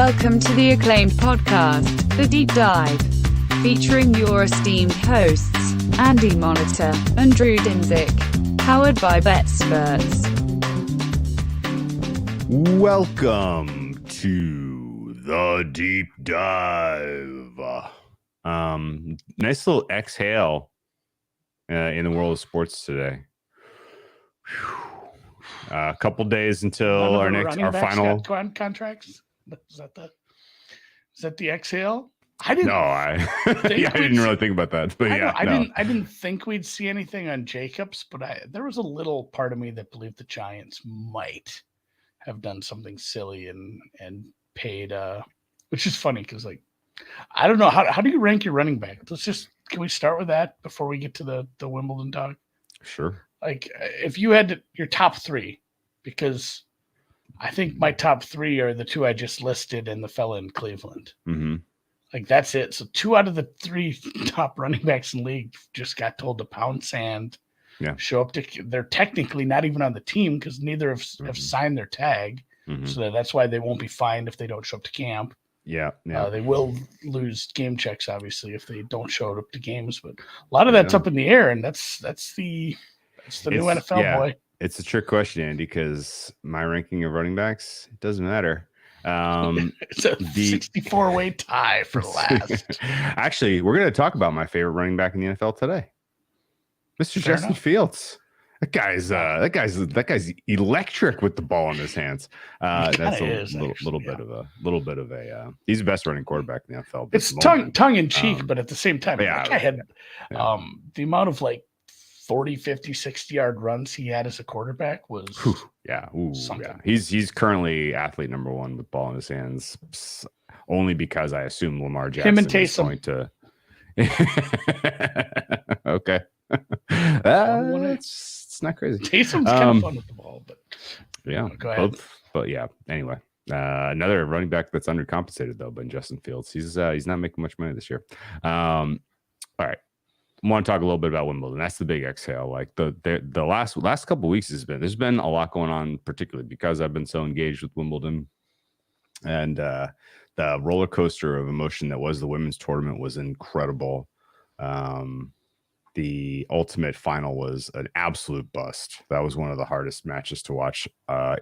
Welcome to the acclaimed podcast, The Deep Dive, featuring your esteemed hosts, Andy Monitor and Drew Dinzik, powered by BetSperts. Welcome to The Deep Dive. Nice little exhale in the world of sports today. A couple days until our final contracts. Is that the exhale? I didn't. No, I didn't really think about that. But I didn't think we'd see anything on Jacobs, but there was a little part of me that believed the Giants might have done something silly and paid. Which is funny because I don't know how do you rank your running back? Can we start with that before we get to the Wimbledon talk? Sure. If you had your top three, because I think my top three are the two I just listed and the fella in Cleveland. Mm-hmm. That's it. So 2 out of the 3 top running backs in the league just got told to pound sand. Yeah. Show up they're technically not even on the team because neither have signed their tag. Mm-hmm. So that's why they won't be fined if they don't show up to camp. Yeah. They will lose game checks, obviously, if they don't show up to games. But a lot of that's up in the air, and that's the new NFL boy. It's a trick question, Andy, because my ranking of running backs doesn't matter. It's a 64-way tie for last. Actually, we're going to talk about my favorite running back in the NFL today, Mr. Justin Fields. That guy's electric with the ball in his hands. That's a little bit of a he's the best running quarterback in the NFL. It's tongue in cheek, but at the same time, that guy had the amount of 40, 50, 60-yard runs he had as a quarterback was something. He's currently athlete number 1 with ball in his hands, only because I assume Lamar Jackson is going to. Okay, it's not crazy. Taysom's kind of fun with the ball, but go ahead. Anyway, another running back that's undercompensated though, but Justin Fields, he's not making much money this year. All right. I want to talk a little bit about Wimbledon. That's the big exhale. The last couple of weeks there's been a lot going on, particularly because I've been so engaged with Wimbledon, and the roller coaster of emotion that was the women's tournament was incredible. The ultimate final was an absolute bust. That was one of the hardest matches to watch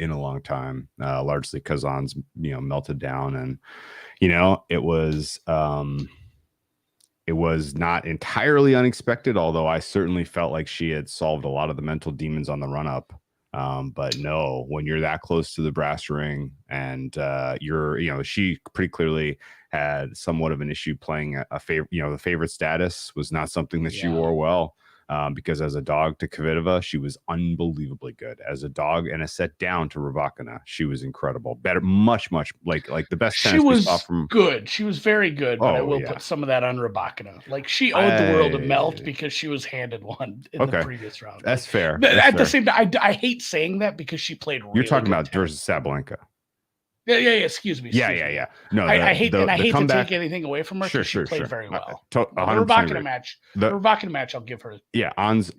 in a long time, largely because Ons melted down, and it was not entirely unexpected, although I certainly felt like she had solved a lot of the mental demons on the run-up. But no, when you're that close to the brass ring and she pretty clearly had somewhat of an issue playing a favorite, the favorite status was not something that she wore well. Because as a dog to Kvitova, she was unbelievably good. As a dog and a set down to Rybakina, she was incredible. Better, much like the best tennis we saw from. Good. She was very good, but I will put some of that on Rybakina. She owed the world a melt because she was handed one in the previous round. That's fair. The same time, I hate saying that because she played. You're talking about versus Sabalenka. Yeah. Excuse me. No, I hate to take anything away from her. She played very well. The Rybakina match, I'll give her. Yeah, Ons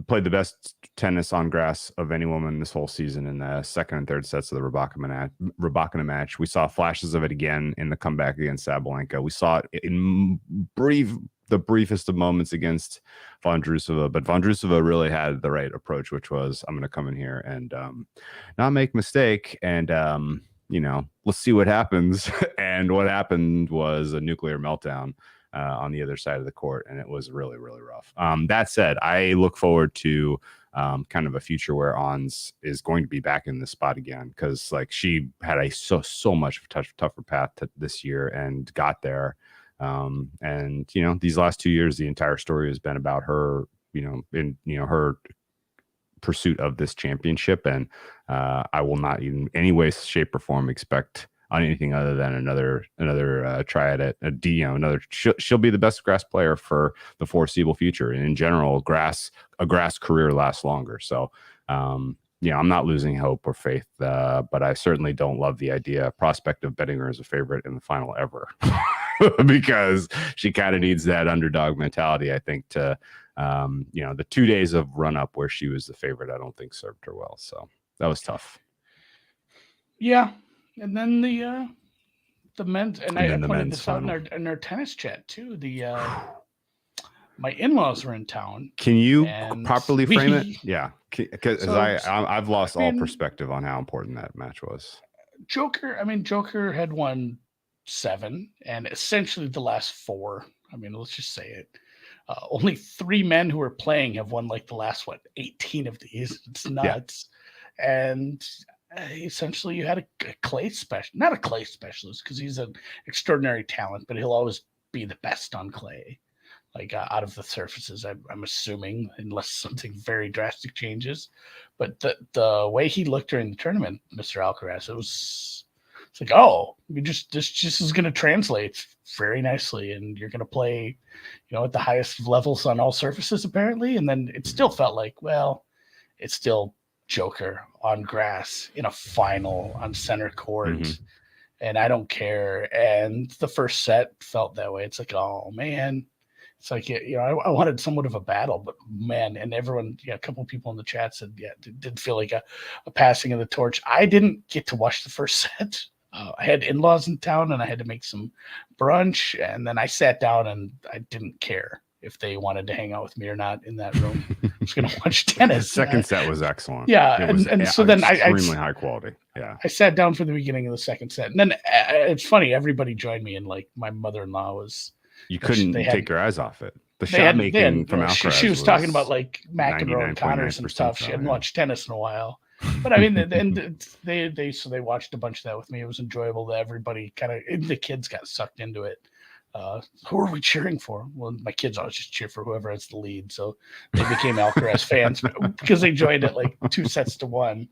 played the best tennis on grass of any woman this whole season in the second and third sets of the Rybakina match. We saw flashes of it again in the comeback against Sabalenka. We saw it in the briefest of moments against Vondrousova, but Vondrousova really had the right approach, which was, I'm going to come in here and not make a mistake and let's see what happens. And what happened was a nuclear meltdown on the other side of the court, and it was really, really rough. That said, I look forward to kind of a future where Ons is going to be back in the spot again, because she had a so much tougher path this year and got there. And these last 2 years, the entire story has been about her, her pursuit of this championship, and I will not in any way, shape, or form expect on anything other than another try at it. She'll be the best grass player for the foreseeable future, and in general, a grass career lasts longer. So, I'm not losing hope or faith, but I certainly don't love the prospect of betting her as a favorite in the final ever, because she kind of needs that underdog mentality, I think, to. The 2 days of run up where she was the favorite, I don't think served her well. So that was tough. Yeah. And then the the men's, and I pointed this out in our tennis chat too. My in-laws were in town. Can you properly frame it? Yeah, because So, I've lost all mean- perspective on how important that match was. Joker had won 7, and essentially the last 4. I mean, let's just say it. Only 3 men who are playing have won like the last 18 of these. It's nuts. Yeah. And essentially, you had a clay specialist, not a clay specialist, because he's an extraordinary talent, but he'll always be the best on clay. Like out of the surfaces, I'm assuming, unless something very drastic changes. But the way he looked during the tournament, Mr. Alcaraz, it's like, oh, this just is going to translate very nicely, and you're going to play, at the highest levels on all surfaces apparently. And then it still felt like, well, it's still Joker on grass in a final on center court. Mm-hmm. And I don't care. And the first set felt that way. It's like, oh man. It's like, I wanted somewhat of a battle, but man, and everyone, a couple of people in the chat said, it did feel like a passing of the torch. I didn't get to watch the first set. I had in-laws in town and I had to make some brunch, and then I sat down and I didn't care if they wanted to hang out with me or not in that room. I was going to watch tennis. Second set was excellent. Yeah. And so then extremely high quality. Yeah. I sat down for the beginning of the second set, and then it's funny. Everybody joined me, and like my mother-in-law was, you couldn't take your eyes off it. The shot making from Alcaraz. She was talking about like McEnroe and Connors and stuff. She hadn't watched tennis in a while. But I mean, and they watched a bunch of that with me. It was enjoyable that everybody the kids got sucked into it. Who are we cheering for? Well, my kids always just cheer for whoever has the lead. So they became Alcaraz fans because they joined it like 2-1.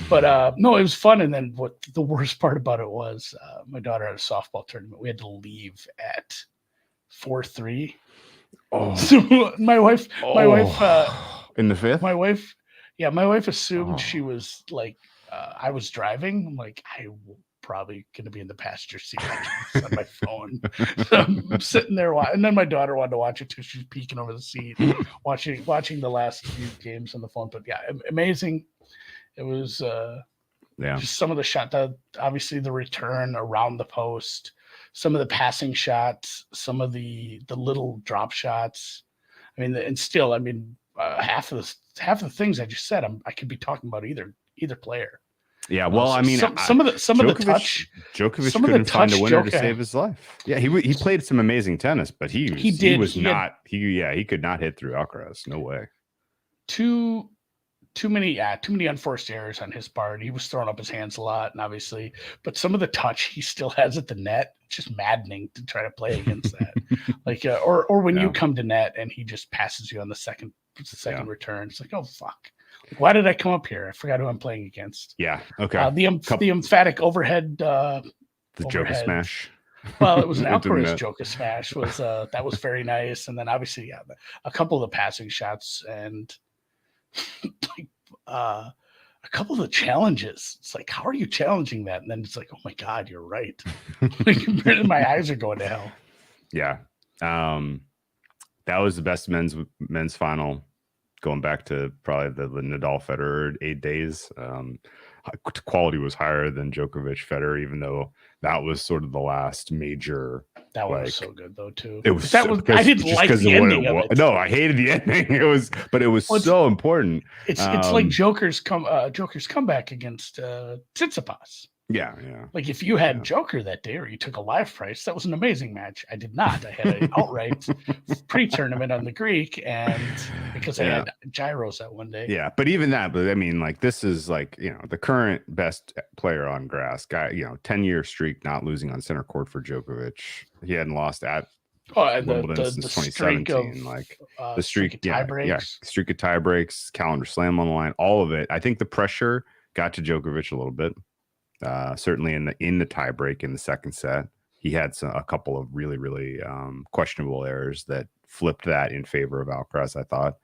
But no, it was fun. And then what the worst part about it was, my daughter had a softball tournament. We had to leave at 4:03. Oh, so my wife, in the 5th. My wife assumed she was like, I was driving. I'm like, I will probably going to be in the passenger seat on my phone. So I'm sitting there, and then my daughter wanted to watch it too. She's peeking over the seat, watching the last few games on the phone. But yeah, amazing. It was just some of the shot. Obviously, the return around the post. Some of the passing shots, some of the little drop shots. I mean, and still, I mean, half of the things I just said, I could be talking about either player. Yeah, well, I mean, some of the touch. Djokovic couldn't find a winner to save his life. Yeah, he played some amazing tennis, but he could not hit through Alcaraz. No way. Too many unforced errors on his part. He was throwing up his hands a lot, and obviously, but some of the touch he still has at the net, it's just maddening to try to play against that. Like, or when you come to net and he just passes you on the second return, it's like, oh fuck, why did I come up here? I forgot who I'm playing against. Yeah, okay. The emphatic overhead. The Joker smash. Well, it was an Alcaraz Joker smash. That was very nice, and then obviously, a couple of the passing shots and. Like a couple of the challenges, it's like, how are you challenging that? And then it's like, oh my god, you're right. Like, my eyes are going to hell. Yeah, that was the best men's final going back to probably the Nadal Federer 8 days. Quality was higher than Djokovic Federer, even though that was sort of the last major. That one was so good though too. It was. I didn't like the ending of it. No, I hated the ending. It was so important. It's like Joker's comeback against Tsitsipas. Yeah. Like if you had Joker that day, or you took a live price, that was an amazing match. I did not. I had an outright pre-tournament on the Greek, and because I had gyros that one day. Yeah, but even that. But I mean, like this is like the current best player on grass guy. 10-year streak not losing on center court for Djokovic. He hadn't lost at Wimbledon since 2017. The streak of tie breaks. Streak of tie breaks, calendar slam on the line, all of it. I think the pressure got to Djokovic a little bit. Certainly in the tie break in the second set, he had a couple of really, really questionable errors that flipped that in favor of Alcaraz, I thought.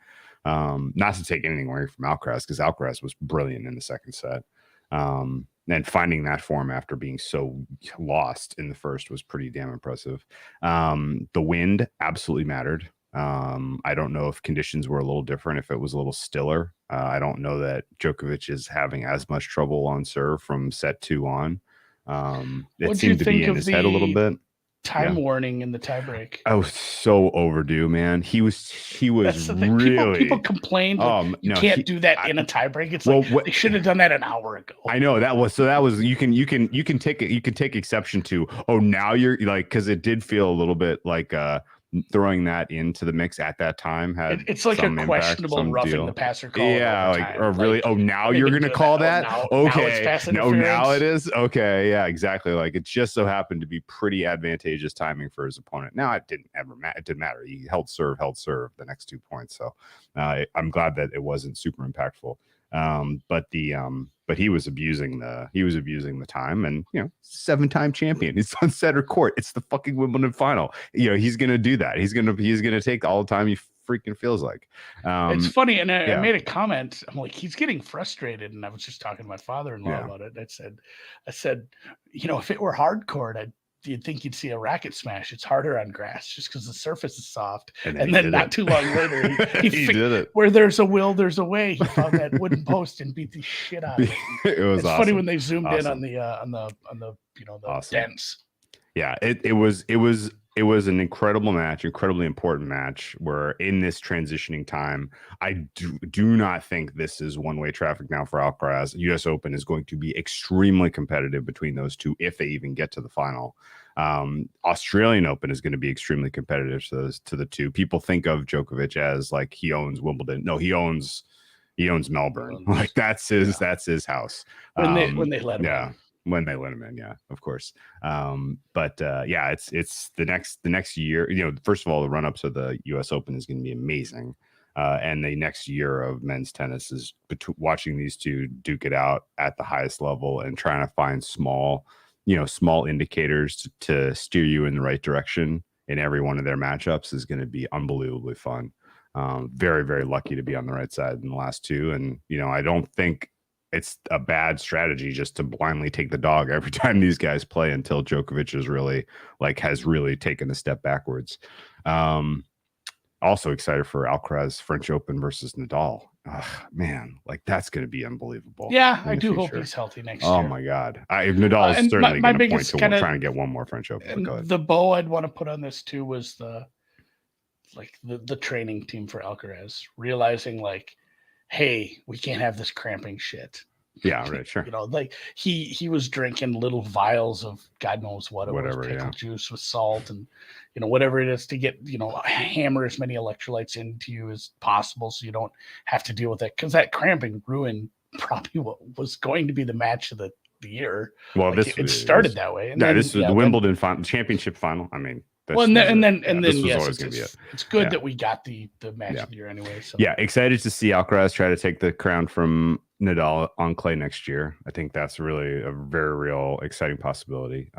Not to take anything away from Alcaraz, because Alcaraz was brilliant in the second set. And finding that form after being so lost in the first was pretty damn impressive. The wind absolutely mattered. I don't know if conditions were a little different, if it was a little stiller. I don't know that Djokovic is having as much trouble on serve from set 2 on. It seemed to be in his head a little bit. Time warning in the tiebreak. I was so overdue, man. He was That's the thing. really. People complained. You can't do that in a tiebreak. It's they should have done that an hour ago. I know that was you can take exception to. Oh, now you're like, because it did feel a little bit like throwing that into the mix at that time it's like a questionable roughing the passer call. Yeah, like or really. Oh, now you're gonna call that? Okay, now it is. Okay, yeah, exactly. Like it just so happened to be pretty advantageous timing for his opponent. Now it didn't matter. He held serve the next 2 points. So I'm glad that it wasn't super impactful. But he was abusing the time, and 7-time champion. It's on center court. It's the fucking Wimbledon final. He's gonna do that. He's gonna take all the time he freaking feels like. It's funny, and I made a comment. I'm like, he's getting frustrated, and I was just talking to my father-in-law about it. I said, if it were hardcourt, you'd think you'd see a racket smash. It's harder on grass just because the surface is soft. And then not too long later, he did it. Where there's a will, there's a way. He found that wooden post and beat the shit out of it. It's awesome. Funny when they zoomed in on the dents. Yeah, it was an incredible match, incredibly important match. Where in this transitioning time, I do not think this is one-way traffic now for Alcaraz. U.S. Open is going to be extremely competitive between those two if they even get to the final. Australian Open is going to be extremely competitive to the two. People think of Djokovic as like he owns Wimbledon. No, he owns Melbourne. Like that's his house. When they let him in. When they let him in, of course. It's the next year. First of all, the run-ups of the U.S. Open is going to be amazing, and the next year of men's tennis is watching these two duke it out at the highest level and trying to find small indicators to steer you in the right direction in every one of their matchups is going to be unbelievably fun. Very, very lucky to be on the right side in the last two, and I don't think it's a bad strategy just to blindly take the dog every time these guys play until Djokovic has really taken a step backwards. Also excited for Alcaraz French Open versus Nadal. Man, that's going to be unbelievable. Yeah, I do hope he's healthy next year. Oh my God. Nadal is certainly going to point to trying to get one more French Open. The bow I'd want to put on this too was the training team for Alcaraz, realizing hey, we can't have this cramping shit. Yeah, right, sure. He was drinking little vials of God knows whatever pickle juice with salt and whatever it is to get hammer as many electrolytes into you as possible so you don't have to deal with it, because that cramping ruined probably what was going to be the match of the year. Well, it started that way. And this was the Wimbledon final, championship final. I mean. It's good that we got the match of the year anyway. So. Yeah, excited to see Alcaraz try to take the crown from Nadal on clay next year. I think that's really a very real exciting possibility.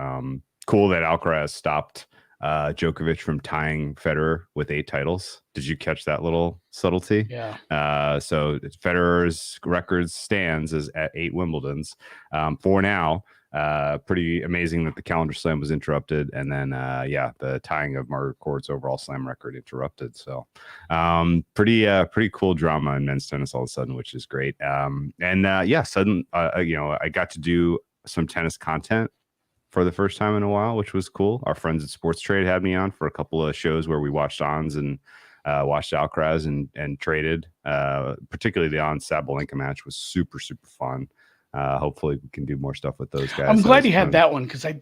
Cool that Alcaraz stopped Djokovic from tying Federer with 8 titles. Did you catch that little subtlety? Yeah. So Federer's record stands as at 8 Wimbledons for now. Pretty amazing that the calendar slam was interrupted, and then the tying of Margaret Court's overall slam record interrupted. So pretty cool drama in men's tennis all of a sudden, which is great. I got to do some tennis content for the first time in a while, which was cool. Our friends at Sportstrade had me on for a couple of shows where we watched Ons and watched Alcaraz and traded. Particularly the Ons Sabalenka match was super, super fun. Hopefully we can do more stuff with those guys. I'm glad you had that one, because I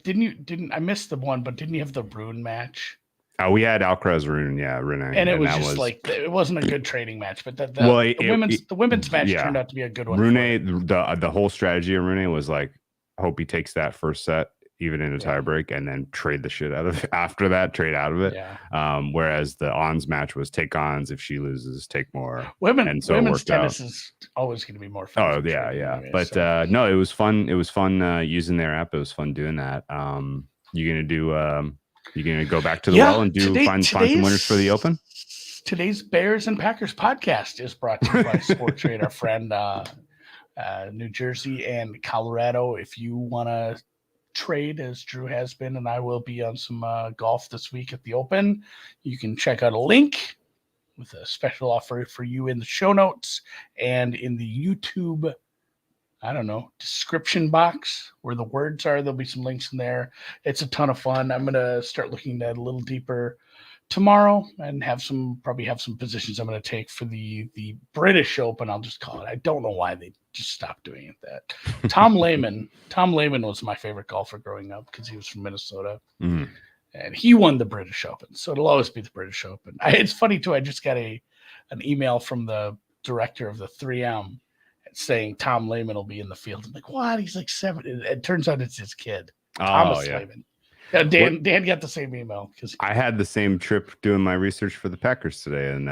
missed the one, but didn't you have the Rune match? We had Alcaraz Rune, Rune, and it was just it wasn't a good trading match, but the women's match turned out to be a good one. Rune, the whole strategy of Rune was hope he takes that first set even in a tiebreak, and then trade the shit out of it. After that, trade out of it. Yeah. Whereas the Ons match was take Ons, if she loses, take more. Women's tennis is always going to be more fun. Oh yeah. Anyway, but no, it was fun. It was fun using their app. It was fun doing that. You're gonna go back to the well and find some winners for the Open. Today's Bears and Packers podcast is brought to you by Sporttrade, our friend New Jersey and Colorado. If you want to trade, as Drew has been and I will be on some golf this week at the Open, you can check out a link with a special offer for you in the show notes and in the YouTube I don't know, description box where the words are. There'll be some links in there. It's a ton of fun. I'm going to start looking at a little deeper tomorrow and probably have some positions I'm going to take for the British Open. I'll just call it. I don't know why they just stopped doing it that. Tom Lehman was my favorite golfer growing up because he was from Minnesota. Mm. And he won the British Open. So it'll always be the British Open. It's funny too. I just got an email from the director of the 3M saying Tom Lehman will be in the field. I'm like, what? He's like 7. It turns out it's his kid, Thomas Lehman. Dan got the same email because I had the same trip doing my research for the Packers today, and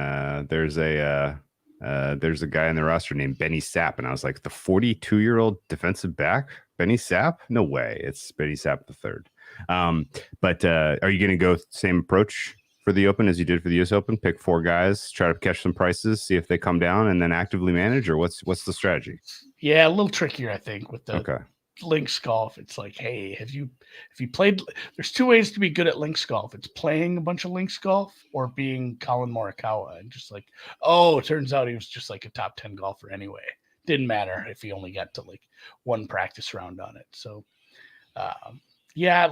there's a guy in the roster named Benny Sapp, and I was like, the 42-year-old defensive back, Benny Sapp? No way, it's Benny Sapp the third. But are you going to go same approach for the Open as you did for the U.S. Open? Pick 4 guys, try to catch some prices, see if they come down, and then actively manage, or what's the strategy? Yeah, a little trickier, I think, with the links golf. It's like, hey, have you played? There's 2 ways to be good at links golf. It's playing a bunch of links golf or being Colin Morikawa, and just like, oh, it turns out he was just like a top 10 golfer anyway. Didn't matter if he only got to like 1 practice round on it. So, yeah,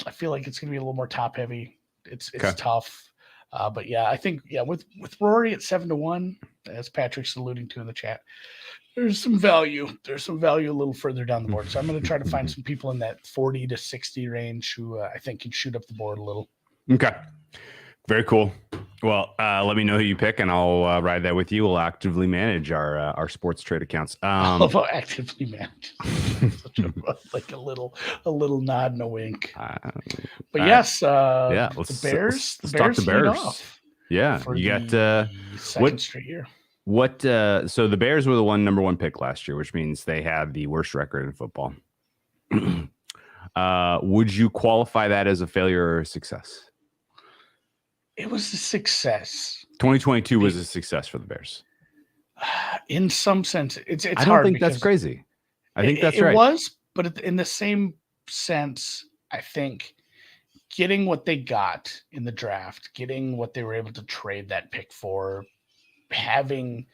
I feel like it's gonna be a little more top heavy. It's tough. But yeah, I think with Rory at 7-1, as Patrick's alluding to in the chat, there's some value. There's some value a little further down the board. So I'm going to try to find some people in that 40 to 60 range who I think can shoot up the board a little. Okay. Very cool. Well, let me know who you pick, and I'll ride that with you. We'll actively manage our Sportstrade accounts. I love how actively manage. Like a little nod and a wink. But yes, the Bears. Let's talk the Bears. Off yeah, you got second straight year. What? So the Bears were the number one pick last year, which means they have the worst record in football. Would you qualify that as a failure or a success? It was a success. 2022 was a success for the Bears. In some sense, it's hard. I don't think that's crazy. I think that's right. It was, but in the same sense, I think getting what they got in the draft, getting what they were able to trade that pick for, having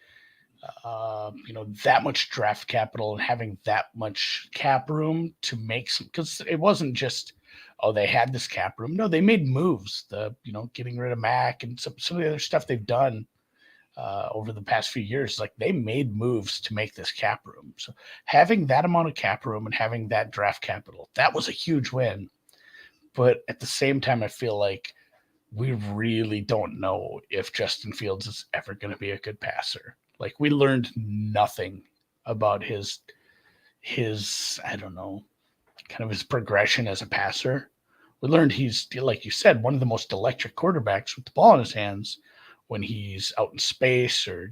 that much draft capital and having that much cap room to make some, because it wasn't just, oh, they had this cap room. No, they made moves. Getting rid of Mac and some of the other stuff they've done over the past few years. Like, they made moves to make this cap room. So having that amount of cap room and having that draft capital, that was a huge win. But at the same time, I feel like we really don't know if Justin Fields is ever going to be a good passer. Like, we learned nothing about his I don't know, kind of his progression as a passer. We learned he's, like you said, one of the most electric quarterbacks with the ball in his hands when he's out in space or,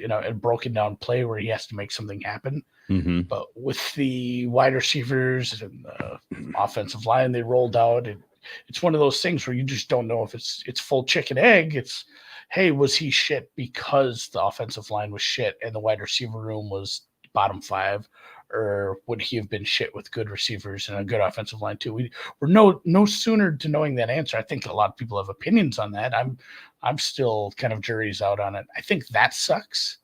a broken down play where he has to make something happen. Mm-hmm. But with the wide receivers and the offensive line they rolled out, it's one of those things where you just don't know if it's full chicken egg. It's, hey, was he shit because the offensive line was shit and the wide receiver room was bottom 5? Or would he have been shit with good receivers and a good offensive line too? We're no sooner to knowing that answer. I think a lot of people have opinions on that. I'm still kind of jury's out on it. I think that sucks.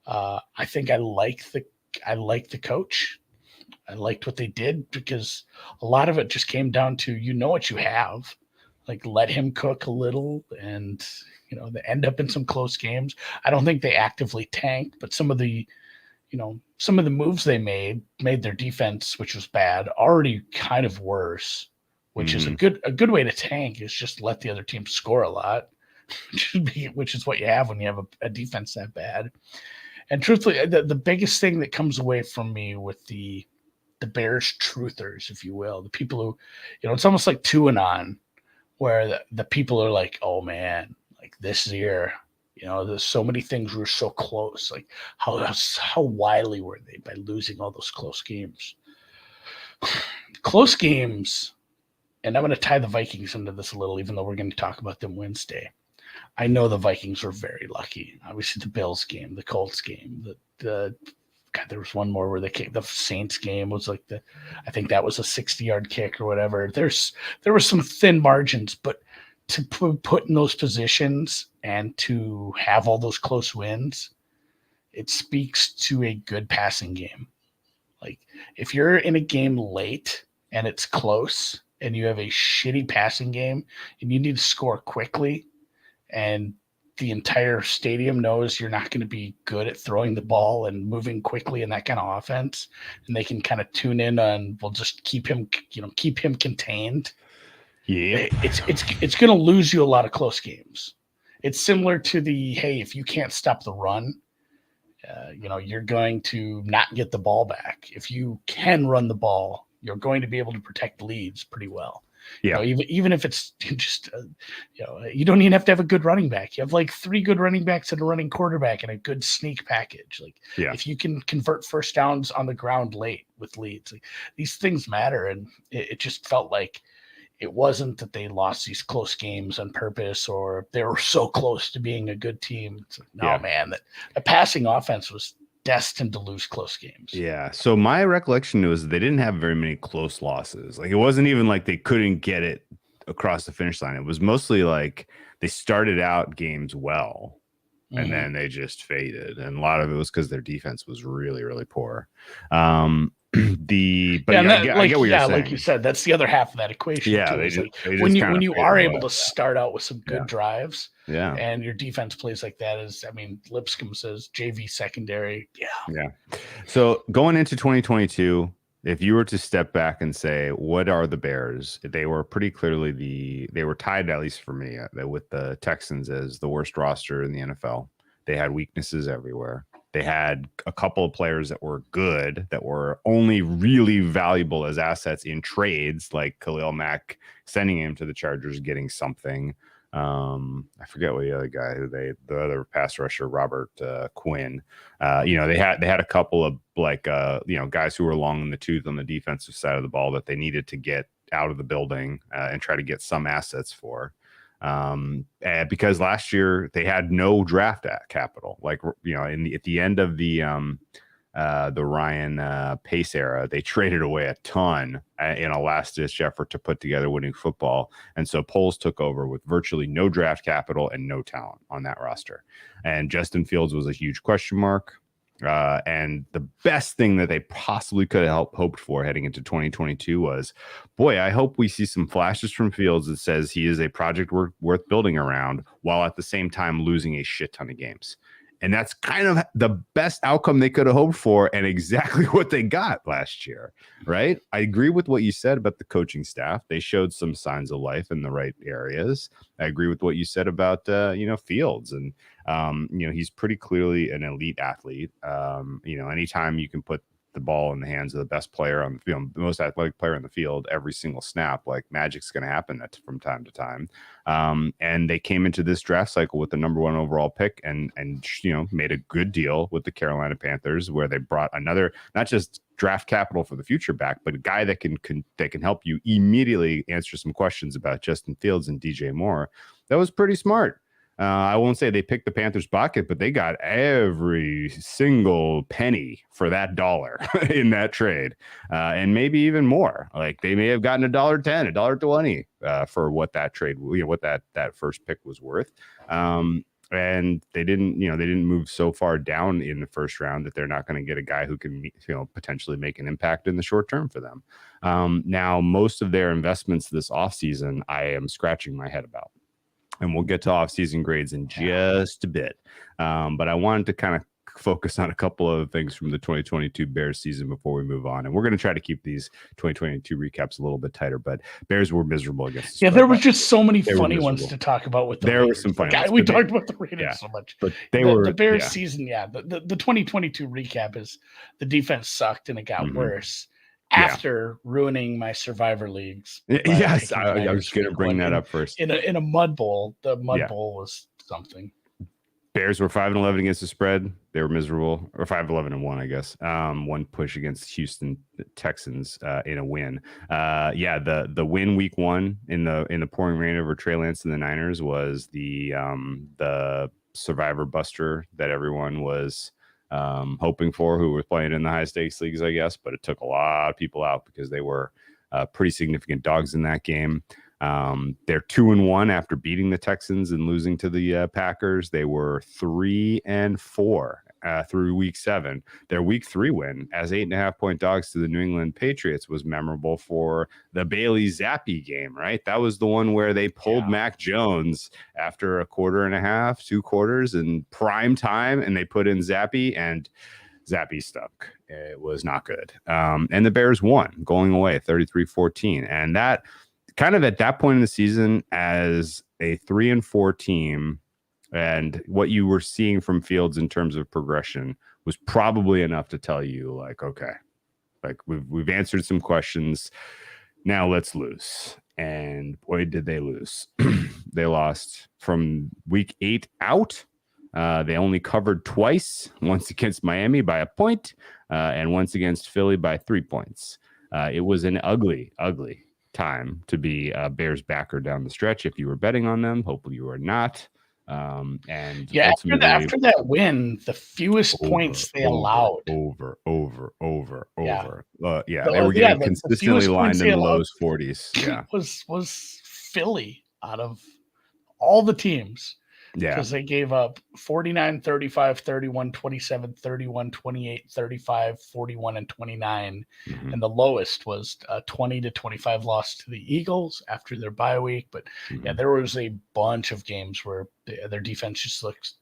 I think I like the coach. I liked what they did because a lot of it just came down to, what you have, like, let him cook a little and, they end up in some close games. I don't think they actively tanked, but some of the moves they made their defense, which was bad, already kind of worse, which is a good way to tank is just let the other team score a lot, which is what you have when you have a defense that bad. And truthfully, the biggest thing that comes away from me with the Bears truthers, if you will, the people who, it's almost like 2-and-on, where the people are like, oh man, like this year, there's so many things were so close. Like how wily were they by losing all those close games? Close games, and I'm going to tie the Vikings into this a little, even though we're going to talk about them Wednesday. I know the Vikings were very lucky. Obviously, the Bills game, the Colts game, God, there was one more where the Saints game was like I think that was a 60-yard kick or whatever. There were some thin margins, but to put in those positions and to have all those close wins, it speaks to a good passing game. Like if you're in a game late and it's close and you have a shitty passing game and you need to score quickly and the entire stadium knows you're not going to be good at throwing the ball and moving quickly in that kind of offense, and they can kind of tune in on, we'll just keep him contained. Yeah, It's going to lose you a lot of close games. It's similar to hey, if you can't stop the run, you're going to not get the ball back. If you can run the ball, you're going to be able to protect leads pretty well. Yeah. Even if it's just, you don't even have to have a good running back. You have like 3 good running backs and a running quarterback and a good sneak package. Like if you can convert first downs on the ground late with leads, like, these things matter. And it just felt like it wasn't that they lost these close games on purpose or they were so close to being a good team. It's like, man, that the passing offense was destined to lose close games. Yeah. So my recollection was they didn't have very many close losses. Like it wasn't even like they couldn't get it across the finish line. It was mostly like they started out games well and then they just faded. And a lot of it was because their defense was really, really poor. I get what you're saying. Like you said, that's the other half of that equation. Yeah, too. When you are able to start out with some good drives, and your defense plays like that, Lipscomb says JV secondary. Yeah. So going into 2022, if you were to step back and say, what are the Bears? They were pretty clearly they were tied, at least for me, with the Texans as the worst roster in the NFL. They had weaknesses everywhere. They had a couple of players that were good, that were only really valuable as assets in trades, like Khalil Mack, sending him to the Chargers, getting something. I forget what the other guy the other pass rusher, Robert Quinn. They had a couple of guys who were long in the tooth on the defensive side of the ball that they needed to get out of the building and try to get some assets for. Because last year they had no draft capital, at the end of the Ryan Pace era, they traded away a ton in a last-ditch effort to put together winning football. And so Poles took over with virtually no draft capital and no talent on that roster. And Justin Fields was a huge question mark. And the best thing that they possibly could have hoped for heading into 2022 was, boy, I hope we see some flashes from Fields that says he is a project worth building around, while at the same time losing a shit ton of games. And that's kind of the best outcome they could have hoped for, and exactly what they got last year, right? I agree with what you said about the coaching staff. They showed some signs of life in the right areas. I agree with what you said about, Fields. And, he's pretty clearly an elite athlete. Anytime you can put the ball in the hands of the best player on the field, the most athletic player in the field, every single snap, like magic's going to happen from time to time. And they came into this draft cycle with the number 1 overall pick and made a good deal with the Carolina Panthers, where they brought another, not just draft capital for the future back, but a guy that can help you immediately answer some questions about Justin Fields and DJ Moore. That was pretty smart. I won't say they picked the Panthers' pocket, but they got every single penny for that dollar in that trade, and maybe even more. Like they may have gotten $1.10, $1.20 for what that trade, what that first pick was worth. And they didn't move so far down in the first round that they're not going to get a guy who can, potentially make an impact in the short term for them. Now, most of their investments this offseason, I am scratching my head about. And we'll get to off-season grades in just a bit. But I wanted to kind of focus on a couple of things from the 2022 Bears season before we move on. And we're going to try to keep these 2022 recaps a little bit tighter, but Bears were miserable against the there was just so many funny ones to talk about with the There Raiders. were some funny ones. We talked about the Raiders so much. But the Bears season, the 2022 recap is the defense sucked and it got worse. After ruining my Survivor leagues. Yes, I was going to bring that up first. In a mud bowl. The mud bowl was something. Bears were 5-11 against the spread. They were miserable, or 5-11-1, I guess. One push against Houston Texans in a win. The win week 1 in the pouring rain over Trey Lance and the Niners was the Survivor buster that everyone was hoping for, who were playing in the high stakes leagues, I guess, but it took a lot of people out because they were pretty significant dogs in that game. They're 2-1 after beating the Texans and losing to the Packers. They were 3-4 through week 7. Their week 3 win as 8.5-point dogs to the New England Patriots was memorable for the Bailey Zappi game, right? That was the one where they pulled Mac Jones after a quarter and a half, 2 quarters in prime time, and they put in Zappi, and Zappi stuck. It was not good. And the Bears won, going away 33-14. And that kind of at that point in the season, as a 3-4 team, and what you were seeing from Fields in terms of progression was probably enough to tell you, like, okay, like we've answered some questions. Now let's lose. And boy, did they lose. They lost from week 8 out. They only covered twice, once against Miami by a point, and once against Philly by 3 points. It was an ugly, ugly time to be a Bears backer down the stretch. If you were betting on them, hopefully you were not. And yeah, after that win, the fewest points they allowed. Over. They were getting consistently lined in the lows 40s. Yeah, was Philly out of all the teams. Yeah, because they gave up 49, 35, 31, 27, 31, 28, 35, 41, and 29. Mm-hmm. And the lowest was a 20-25 loss to the Eagles after their bye week. But yeah, there was a bunch of games where their defense just looked,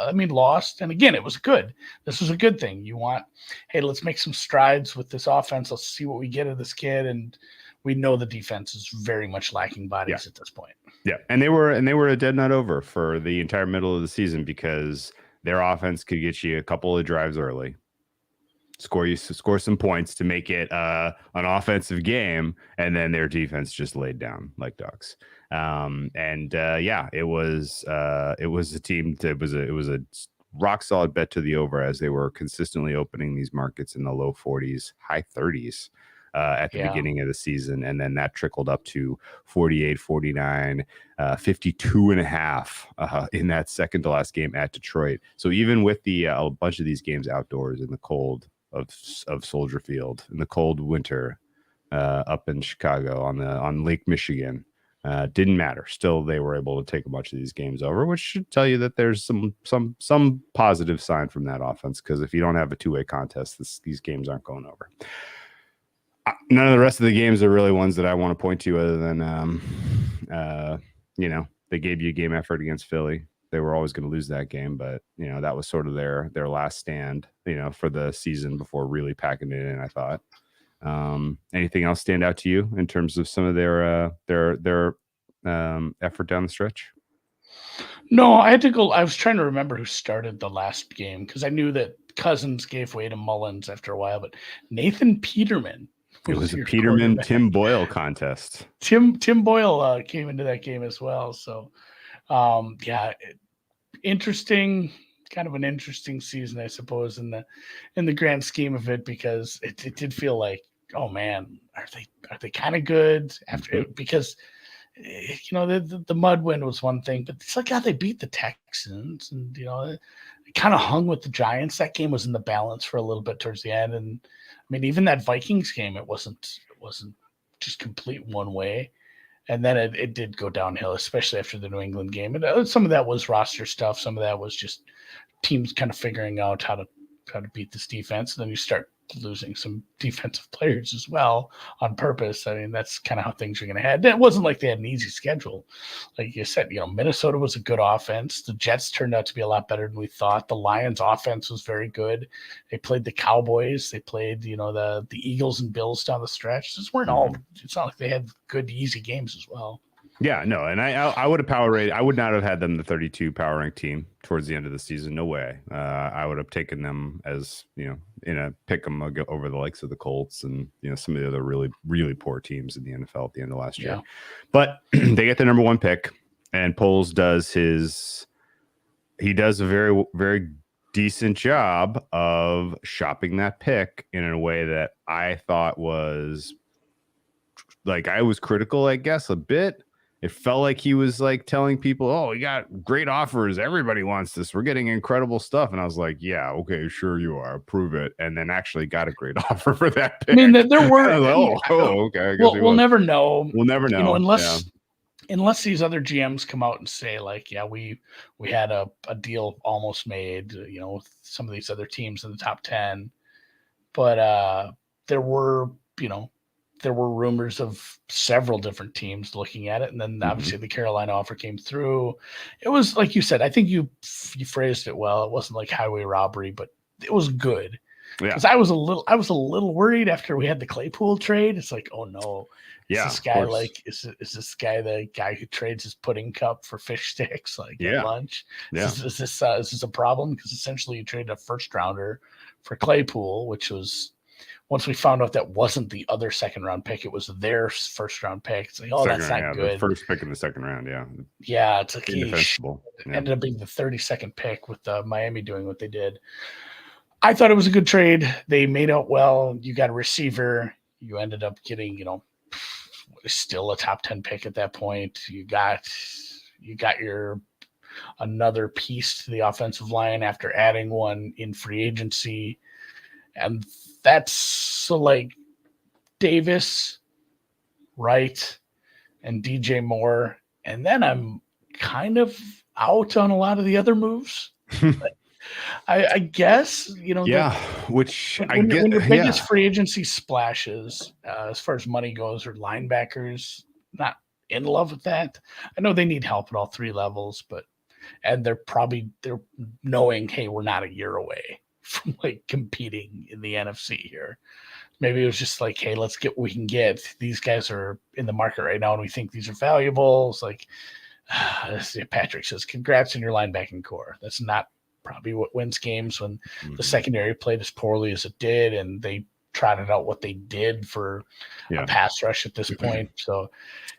lost. And again, it was good. This was a good thing. You want, hey, let's make some strides with this offense. Let's see what we get of this kid. And we know the defense is very much lacking bodies at this point. Yeah, and they were a dead nut over for the entire middle of the season because their offense could get you a couple of drives early, score some points to make it an offensive game, and then their defense just laid down like dogs. It was a team that it was a rock solid bet to the over as they were consistently opening these markets in the low 40s, high 30s. At the beginning of the season, and then that trickled up to 48, 49, 52.5 in that second to last game at Detroit. So even with the a bunch of these games outdoors in the cold of Soldier Field, in the cold winter up in Chicago on Lake Michigan, didn't matter. Still, they were able to take a bunch of these games over, which should tell you that there's some positive sign from that offense, because if you don't have a two-way contest, these games aren't going over. None of the rest of the games are really ones that I want to point to other than, they gave you a game effort against Philly. They were always going to lose that game, but, that was sort of their last stand, for the season before really packing it in, I thought. Anything else stand out to you in terms of some of their effort down the stretch? No, I had to go. I was trying to remember who started the last game because I knew that Cousins gave way to Mullins after a while, but Nathan Peterman. It was a Peterman Tim Boyle contest. Tim Boyle came into that game as well. So, interesting, kind of an interesting season, I suppose, in the grand scheme of it, because it did feel like, oh man, are they kind of good after because the mud win was one thing, but it's like how they beat the Texans, and it kind of hung with the Giants. That game was in the balance for a little bit towards the end, and even that Vikings game, it wasn't just complete one way, and then it did go downhill, especially after the New England game. And some of that was roster stuff, some of that was just teams kind of figuring out how to beat this defense. And then you start losing some defensive players as well on purpose. That's kind of how things are going to head. It wasn't like they had an easy schedule. Like you said, Minnesota was a good offense. The Jets turned out to be a lot better than we thought. The Lions offense was very good. They played the Cowboys. They played, the Eagles and Bills down the stretch. It's not like they had good, easy games as well. Yeah, no, and I would have power rated. I would not have had them the 32 power rank team towards the end of the season. No way. I would have taken them as in a pick 'em over the likes of the Colts and some of the other really, really poor teams in the NFL at the end of last year. But they get the number 1 pick, and Poles does a very, very decent job of shopping that pick in a way that I thought was like, I was critical, I guess, a bit. It felt like he was like telling people, oh, we got great offers. Everybody wants this. We're getting incredible stuff. And I was like, yeah, okay, sure you are. Prove it. And then actually got a great offer for that pick. There were. Okay. We'll never know. We'll never know. unless these other GMs come out and say like, yeah, we had a deal almost made, with some of these other teams in the top 10, but there were rumors of several different teams looking at it, and then obviously the Carolina offer came through. It was like you said, I think you phrased it well. It wasn't like highway robbery, but it was good. Because I was a little worried after we had the Claypool trade. It's like, oh no, is this guy is this guy the guy who trades his pudding cup for fish sticks at lunch? Yeah. Is this a problem? Because essentially you traded a first rounder for Claypool, which was, once we found out that wasn't the other second round pick, it was their first round pick. It's like, oh, that's not good. The first pick in the second round, yeah. Yeah, it's like indefensible. Ended up being the 32nd pick with Miami doing what they did. I thought it was a good trade. They made out well. You got a receiver. You ended up getting, still a top 10 pick at that point. You got your another piece to the offensive line after adding one in free agency. And that's so like Davis, Wright, and DJ Moore. And then I'm kind of out on a lot of the other moves. I guess, which when your biggest free agency splashes, as far as money goes, or linebackers, not in love with that. I know they need help at all three levels, and they're knowing, hey, we're not a year away from like competing in the NFC here. Maybe it was just like, hey, let's get what we can get. These guys are in the market right now, and we think these are valuable. It's like Patrick says, congrats on your linebacking core. That's not probably what wins games when the secondary played as poorly as it did, and they trotted out what they did for a pass rush at this point. So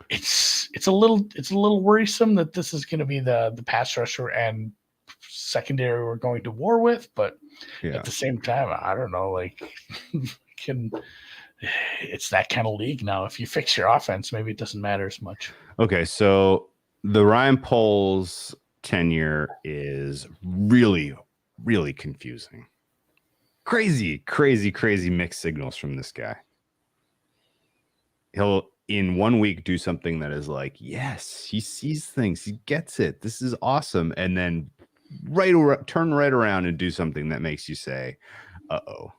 it's a little worrisome that this is going to be the pass rusher and secondary we're going to war with, but at the same time, I don't know, like it's that kind of league now. If you fix your offense, maybe it doesn't matter as much. Okay, so the Ryan Poles tenure is really, really confusing. Crazy mixed signals from this guy. He'll in 1 week do something that is like, yes, he sees things, he gets it, this is awesome, and then turn right around and do something that makes you say, uh-oh.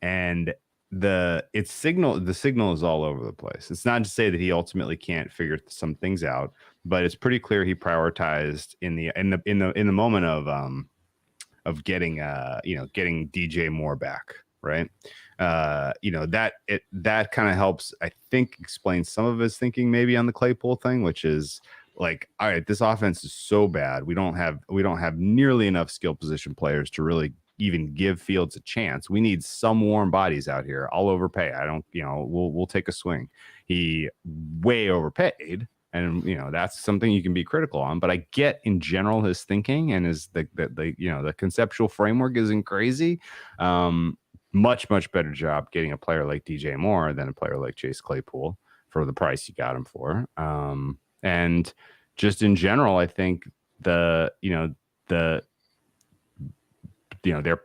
And the signal is all over the place. It's not to say that he ultimately can't figure some things out, but it's pretty clear he prioritized in the moment of getting DJ Moore back, right? That kind of helps, I think, explain some of his thinking maybe on the Claypool thing, which is like, all right, this offense is so bad. We don't have nearly enough skill position players to really even give Fields a chance. We need some warm bodies out here. I'll overpay. We'll take a swing. He way overpaid, and that's something you can be critical on. But I get in general his thinking and the conceptual framework isn't crazy. Much better job getting a player like DJ Moore than a player like Chase Claypool for the price you got him for. And just in general, I think their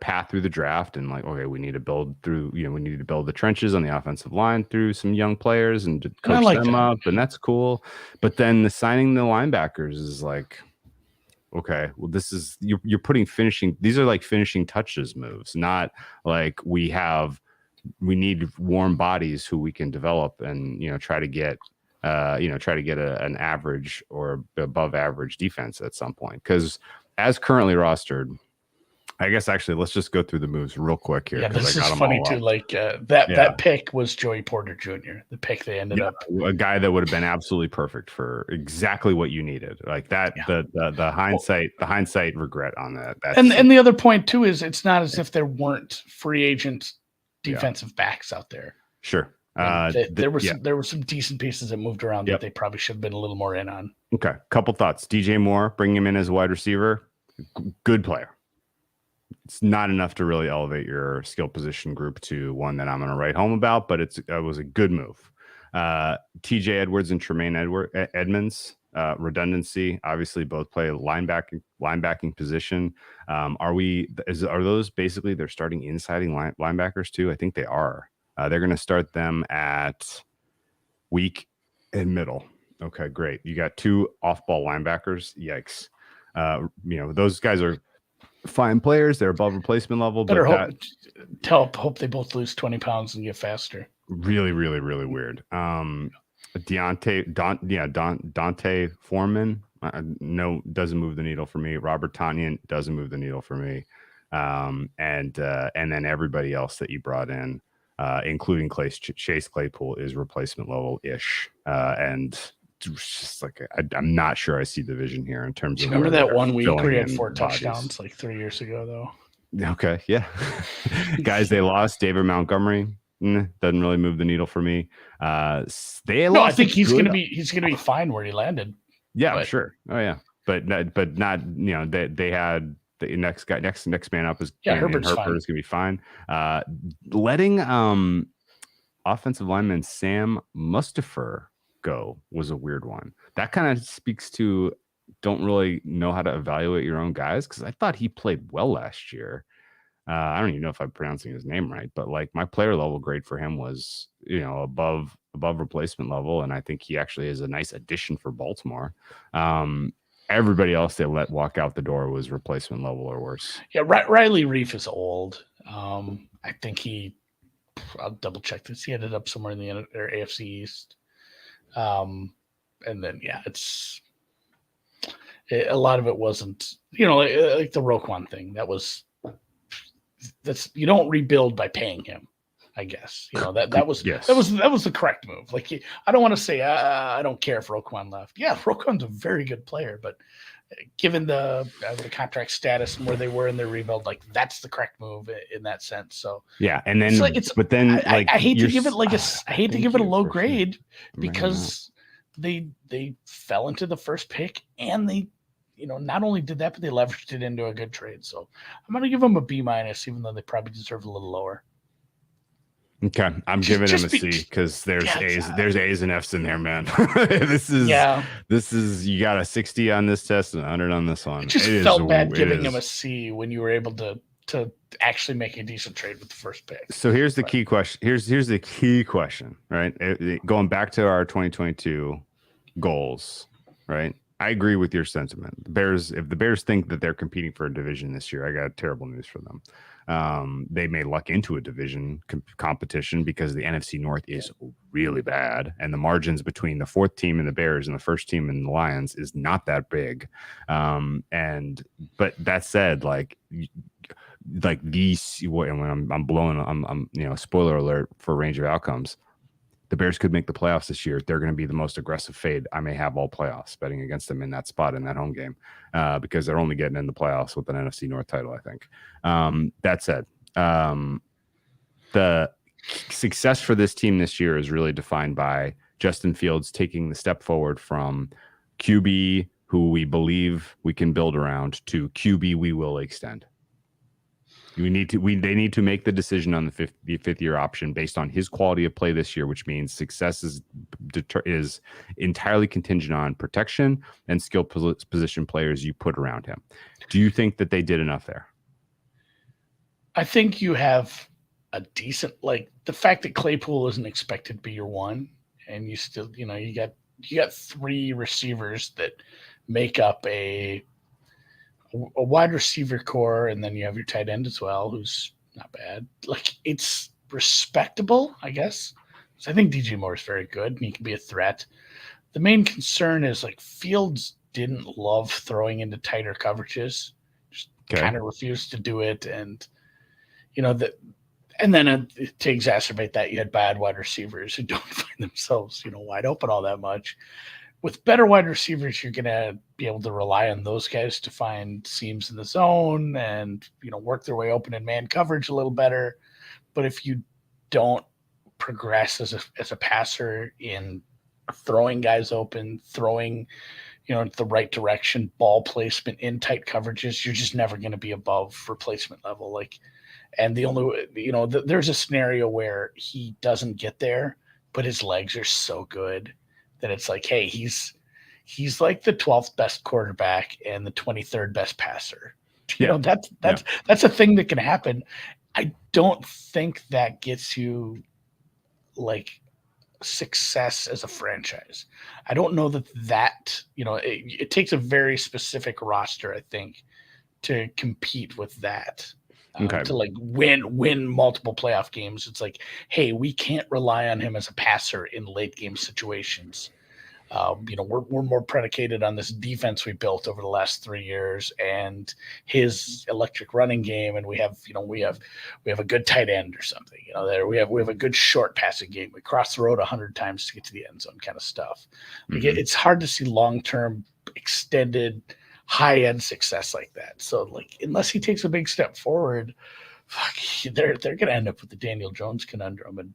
path through the draft and like, okay, we need to build the trenches on the offensive line through some young players and to coach them up, and that's cool. But then the signing the linebackers is like, okay, well, this is you're putting finishing. These are like finishing touches moves, not like we need warm bodies who we can develop and try to get an average or above average defense at some point. Because as currently rostered, I guess actually let's just go through the moves real quick here. Yeah, this is funny too. Like that pick was Joey Porter Jr. The pick they ended up, a guy that would have been absolutely perfect for exactly what you needed. Like that, the hindsight regret on that. And the other point too is it's not as if there weren't free agent defensive backs out there. Sure. There were some decent pieces that moved around that they probably should have been a little more in on. Okay, couple thoughts. DJ Moore, bring him in as a wide receiver. Good player. It's not enough to really elevate your skill position group to one that I'm going to write home about, but it was a good move. TJ Edwards and Tremaine Edmonds, redundancy. Obviously, both play linebacking position. Are those basically they're starting insiding linebackers too? I think they are. They're going to start them at weak and middle. Okay, great. You got 2 off-ball linebackers. Yikes. Those guys are fine players. They're above replacement level, Better but hope they both lose 20 pounds and get faster. really, really, really weird. Dante Foreman, no, doesn't move the needle for me. Robert Tonyan doesn't move the needle for me. And then everybody else that you brought in, including Chase Claypool, is replacement level ish. And just like I'm not sure I see the vision here in terms of. Remember that one week where he had 4 bodies. touchdowns like 3 years ago, though. Okay, yeah. Guys, they lost. David Montgomery doesn't really move the needle for me. I think he's gonna be fine where he landed. Yeah, sure. Oh yeah, but not. They had the next man up is Herbert's Herbert is gonna be fine. Letting offensive lineman Sam Mustipher go was a weird one. That kind of speaks to don't really know how to evaluate your own guys, because I thought he played well last year. I don't even know if I'm pronouncing his name right, but like my player level grade for him was, above replacement level. And I think he actually is a nice addition for Baltimore. Everybody else they let walk out the door was replacement level or worse. Yeah. Riley Reif is old. I think I'll double check this. He ended up somewhere in the AFC East. And then, a lot of it wasn't, like the Roquan thing. That's you don't rebuild by paying him, I guess. That was the correct move. Like, I don't want to say I don't care if Roquan left. Yeah, Roquan's a very good player, but given the contract status and where they were in their rebuild, like that's the correct move in that sense. So yeah, and then I hate to give it a low grade because they fell into the first pick and they. Not only did that, but they leveraged it into a good trade. So I'm going to give them a B-, even though they probably deserve a little lower. Okay, I'm giving them a C because there's A's and F's in there, man. This is you got a 60 on this test and 100 on this one. It just felt bad giving him a C when you were able to actually make a decent trade with the first pick. So here's the key question. Here's the key question, right? Going back to our 2022 goals, right? I agree with your sentiment. If the Bears think that they're competing for a division this year, I got terrible news for them. They may luck into a division competition because the NFC North is really bad, and the margins between the 4th team and the Bears and the 1st team and the Lions is not that big. But that said, like these, when I'm blowing, spoiler alert for range of outcomes. The Bears could make the playoffs this year. They're going to be the most aggressive fade I may have all playoffs betting against them in that spot in that home game because they're only getting in the playoffs with an NFC North title, I think. That said, the success for this team this year is really defined by Justin Fields taking the step forward from QB, who we believe we can build around, to QB we will extend. They need to make the decision on the fifth year option based on his quality of play this year, which means success is entirely contingent on protection and skill position players you put around him. Do you think that they did enough there? I think you have a decent, like the fact that Claypool isn't expected to be your one, and you still, you got 3 receivers that make up a wide receiver core, and then you have your tight end as well, who's not bad. Like, it's respectable, I guess. So I think DJ Moore is very good, and he can be a threat. The main concern is, like, Fields didn't love throwing into tighter coverages. Just kind of refused to do it, and and then to exacerbate that, you had bad wide receivers who don't find themselves, wide open all that much. With better wide receivers, you're going to be able to rely on those guys to find seams in the zone and, work their way open in man coverage a little better. But if you don't progress as a passer in throwing guys open, throwing, the right direction, ball placement in tight coverages, you're just never going to be above replacement level. And the only, there's a scenario where he doesn't get there, but his legs are so good that it's like, hey, he's like the 12th best quarterback and the 23rd best passer. That's a thing that can happen. I don't think that gets you like success as a franchise. I don't know that it takes a very specific roster, I think, to compete with that. Okay. To like win multiple playoff games. It's like, hey, we can't rely on him as a passer in late game situations. We're more predicated on this defense we built over the last 3 years and his electric running game, and we have a good tight end or something. There we have a good short passing game. We cross the road 100 times to get to the end zone, kind of stuff. Like it's hard to see long term extended high end success like that. So like unless he takes a big step forward, they're gonna end up with the Daniel Jones conundrum. And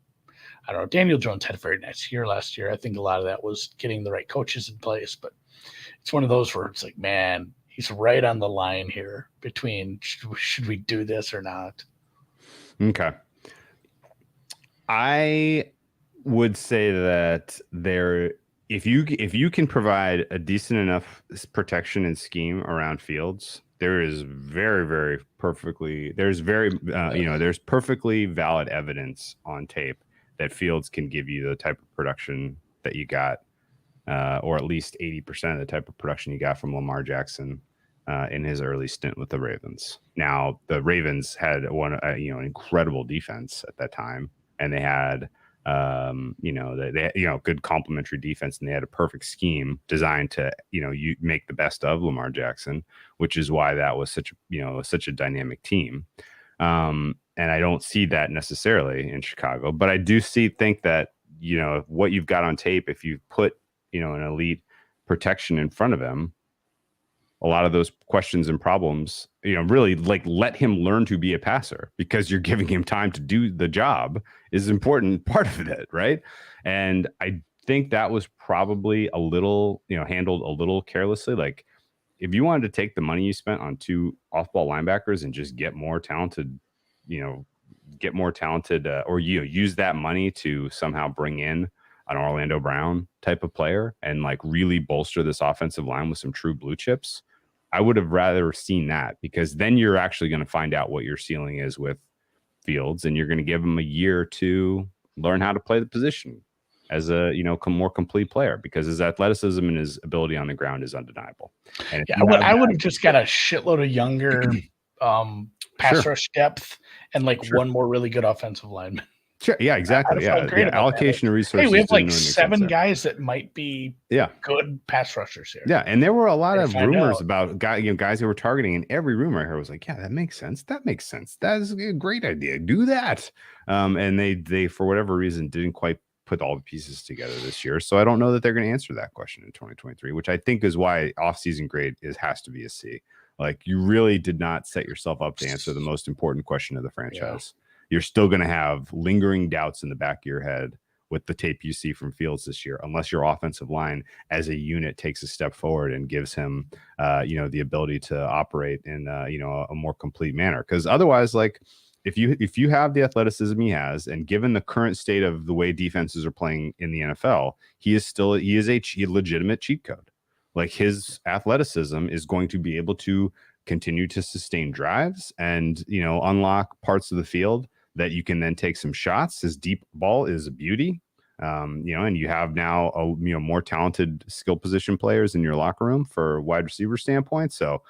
I don't know. Daniel Jones had a very nice year last year. I think a lot of that was getting the right coaches in place, but it's one of those where it's like, man, he's right on the line here between should we do this or not? Okay. I would say that if you can provide a decent enough protection and scheme around Fields, there's perfectly valid evidence on tape that Fields can give you the type of production that you got, or at least 80% of the type of production you got from Lamar Jackson in his early stint with the Ravens. Now, the Ravens had an incredible defense at that time, and they had good complementary defense, and they had a perfect scheme designed to you make the best of Lamar Jackson, which is why that was such a dynamic team. And I don't see that necessarily in Chicago, but I do think that, what you've got on tape, if you put, an elite protection in front of him, a lot of those questions and problems, really like let him learn to be a passer because you're giving him time to do the job is an important part of it. Right. And I think that was probably a little, handled a little carelessly. Like if you wanted to take the money you spent on 2 off-ball linebackers and just get more talented, or use that money to somehow bring in an Orlando Brown type of player and like really bolster this offensive line with some true blue chips, I would have rather seen that, because then you're actually going to find out what your ceiling is with Fields, and you're going to give him a year to learn how to play the position as a more complete player, because his athleticism and his ability on the ground is undeniable. And I would have just got a shitload of younger pass rush depth and one more really good offensive lineman. Sure. Yeah, exactly. Allocation of resources. Hey, we have like 7 guys that might be good pass rushers here. Yeah, and there were a lot of rumors about guys who were targeting, and every rumor I heard was like, yeah, that makes sense. That makes sense. That is a great idea. Do that. And they for whatever reason didn't quite put all the pieces together this year. So I don't know that they're going to answer that question in 2023, which I think is why offseason grade has to be a C. Like you really did not set yourself up to answer the most important question of the franchise. Yeah. You're still going to have lingering doubts in the back of your head with the tape you see from Fields this year, unless your offensive line as a unit takes a step forward and gives him, the ability to operate in, a more complete manner. Because otherwise, like if you have the athleticism he has, and given the current state of the way defenses are playing in the NFL, he is a legitimate cheat code. Like his athleticism is going to be able to continue to sustain drives and, unlock parts of the field that you can then take some shots. His deep ball is a beauty, and you have now more talented skill position players in your locker room for wide receiver standpoint. So,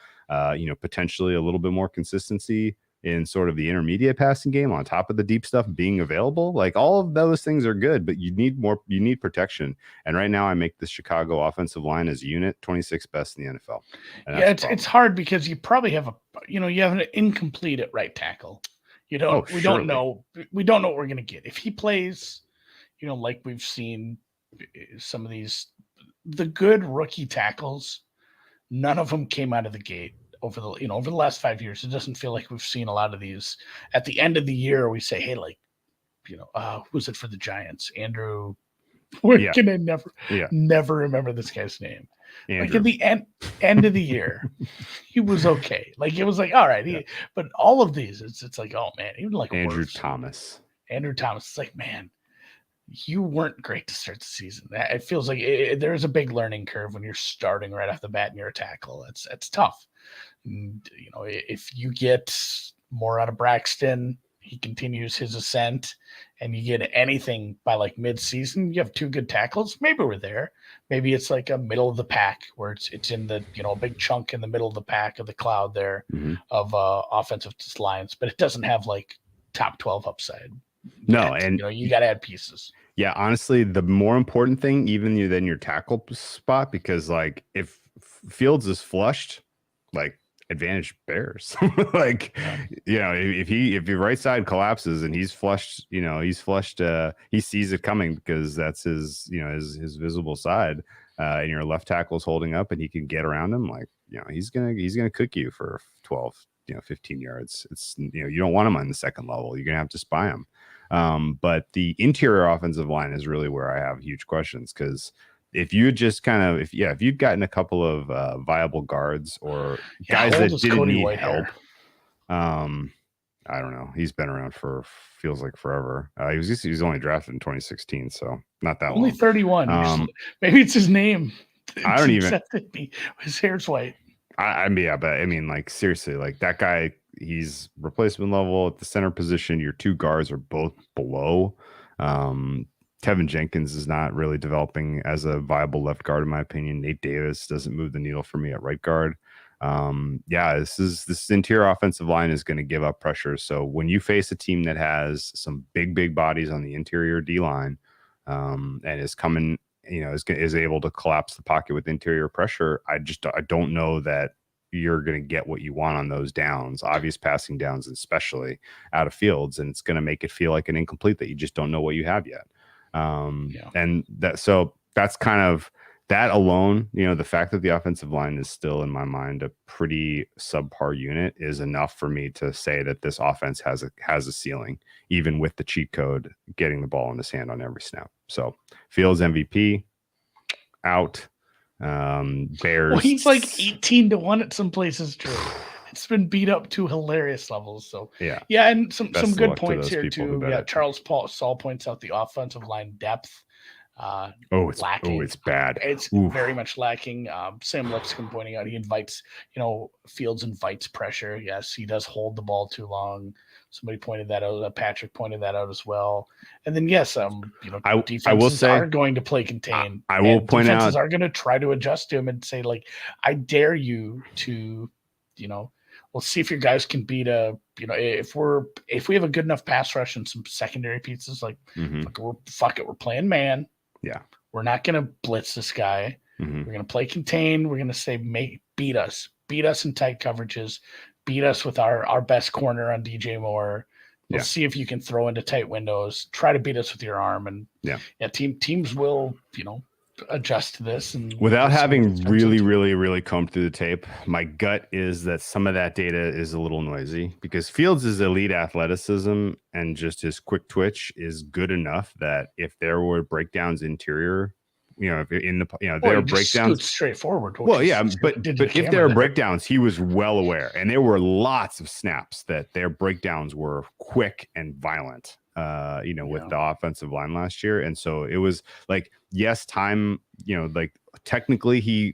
potentially a little bit more consistency in sort of the intermediate passing game on top of the deep stuff being available. Like all of those things are good, but you need protection. And right now I make the Chicago offensive line as a unit 26th best in the NFL. It's hard because you probably have you have an incomplete at right tackle. We don't know what we're going to get. If he plays, like we've seen some of the good rookie tackles, none of them came out of the gate over the last 5 years. It doesn't feel like we've seen a lot of these. At the end of the year, we say, hey, who's it for the Giants? Andrew. We're going to never remember this guy's name. Andrew. Like at the end of the year, he was okay. Like it was like, all right. But all of these, it's like, oh man, even like Andrew Thomas. It's like, man, you weren't great to start the season. It feels like there's a big learning curve when you're starting right off the bat and you're a tackle. It's tough. And, if you get more out of Braxton, he continues his ascent and you get anything by like mid-season, you have 2 good tackles, maybe we're there. Maybe it's like a middle of the pack where it's in the, a big chunk in the middle of the pack of the cloud there of offensive lines, but it doesn't have like top 12 upside. No, yet. and you got to add pieces. Yeah, honestly, the more important thing even than your tackle spot, because like if Fields is flushed, like advantage Bears. Like, if your right side collapses and he's flushed, he sees it coming because that's his visible side, and your left tackle is holding up and he can get around him. Like, he's gonna cook you for 12, 15 yards. It's you don't want him on the second level. You're gonna have to spy him. But the interior offensive line is really where I have huge questions, because if you just if you'd gotten a couple of viable guards or guys that didn't need help, I don't know. He's been around for feels like forever. He was only drafted in 2016, so not that only long. 31. Maybe it's his name. I don't even. His hair's white. But I mean, like seriously, like that guy. He's replacement level at the center position. Your 2 guards are both below. Tevin Jenkins is not really developing as a viable left guard, in my opinion. Nate Davis doesn't move the needle for me at right guard. This interior offensive line is going to give up pressure. So when you face a team that has some big bodies on the interior D line, and is coming, is able to collapse the pocket with interior pressure, I don't know that you're going to get what you want on those downs, obvious passing downs, especially out of Fields. And it's going to make it feel like an incomplete that you just don't know what you have yet. And that's kind of that alone, the fact that the offensive line is still in my mind a pretty subpar unit is enough for me to say that this offense has a ceiling, even with the cheat code getting the ball in his hand on every snap. So Fields MVP out. Bears. Well, he's like 18-1 at some places. True, it's been beat up to hilarious levels. So yeah, and some good points here too. Yeah, Charles Saul points out the offensive line depth. It's lacking. It's bad. It's very much lacking. Sam Lipscomb pointing out he invites, Fields invites pressure. Yes, he does hold the ball too long. Somebody pointed that out. Patrick pointed that out as well. And then defenses are going to play contain. I will point out defenses are going to try to adjust to him and say, like, I dare you to, we'll see if your guys can beat if we have a good enough pass rush and some secondary pieces, like we're playing man. Yeah, we're not going to blitz this guy. We're going to play contain. We're going to say beat us in tight coverages. Beat us with our best corner on DJ Moore. We'll see if you can throw into tight windows. Try to beat us with your arm, and teams will adjust to this. And without having really combed through the tape, my gut is that some of that data is a little noisy because Fields' elite athleticism and just his quick twitch is good enough that if there were breakdowns interior. If in the there are breakdowns straightforward. Well, yeah, but if there are breakdowns, he was well aware, and there were lots of snaps that their breakdowns were quick and violent. With the offensive line last year, and so it was like, yes, time. Like technically, he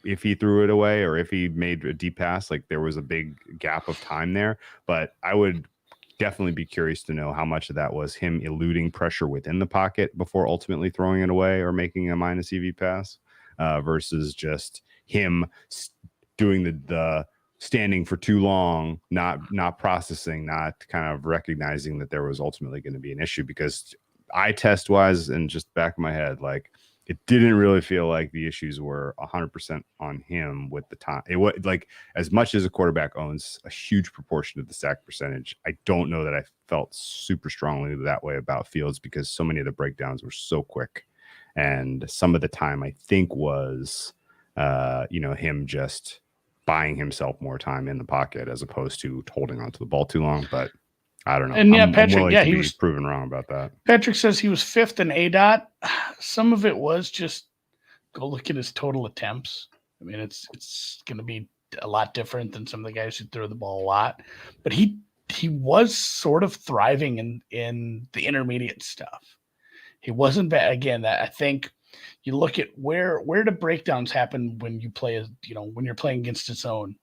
if he threw it away or if he made a deep pass, like there was a big gap of time there. But I would definitely be curious to know how much of that was him eluding pressure within the pocket before ultimately throwing it away or making a minus EV pass versus just him doing the standing for too long, not processing, not kind of recognizing that there was ultimately going to be an issue. Because eye test wise and just back of my head, like it didn't really feel like the issues were 100% on him with the time. It was like, as much as a quarterback owns a huge proportion of the sack percentage, I don't know that I felt super strongly that way about Fields because so many of the breakdowns were so quick. And some of the time I think was, him just buying himself more time in the pocket as opposed to holding onto the ball too long. But I don't know. And Patrick, he was proven wrong about that. Patrick says he was 5th in ADOT. Some of it was just go look at his total attempts. I mean, it's going to be a lot different than some of the guys who throw the ball a lot, but he was sort of thriving in the intermediate stuff. He wasn't bad. Again, that I think you look at where the breakdowns happen when you play, when you're playing against a zone.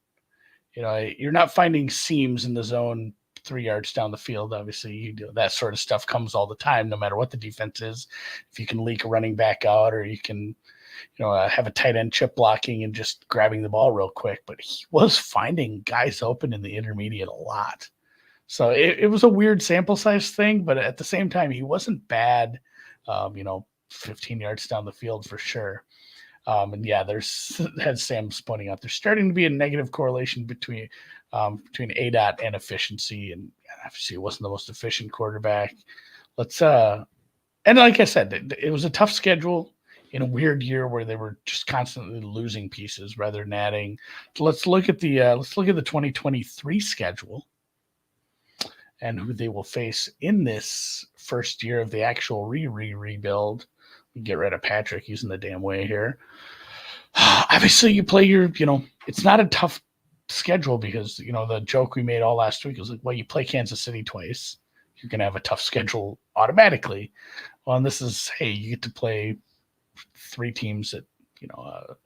You're not finding seams in the zone 3 yards down the field. Obviously, that sort of stuff comes all the time, no matter what the defense is. If you can leak a running back out, or you can, have a tight end chip blocking and just grabbing the ball real quick. But he was finding guys open in the intermediate a lot. So it was a weird sample size thing, but at the same time, he wasn't bad, 15 yards down the field for sure. And yeah, as Sam's pointing out, there's starting to be a negative correlation between ADOT and efficiency. And obviously it wasn't the most efficient quarterback. And like I said, it was a tough schedule in a weird year where they were just constantly losing pieces rather than adding. So let's look at the 2023 schedule and who they will face in this first year of the actual rebuild. We get rid of Patrick using the damn way here. Obviously, you play it's not a tough schedule because, the joke we made all last week was like, well, you play Kansas City twice. You're going to have a tough schedule automatically. Well, and this is, hey, you get to play 3 teams that,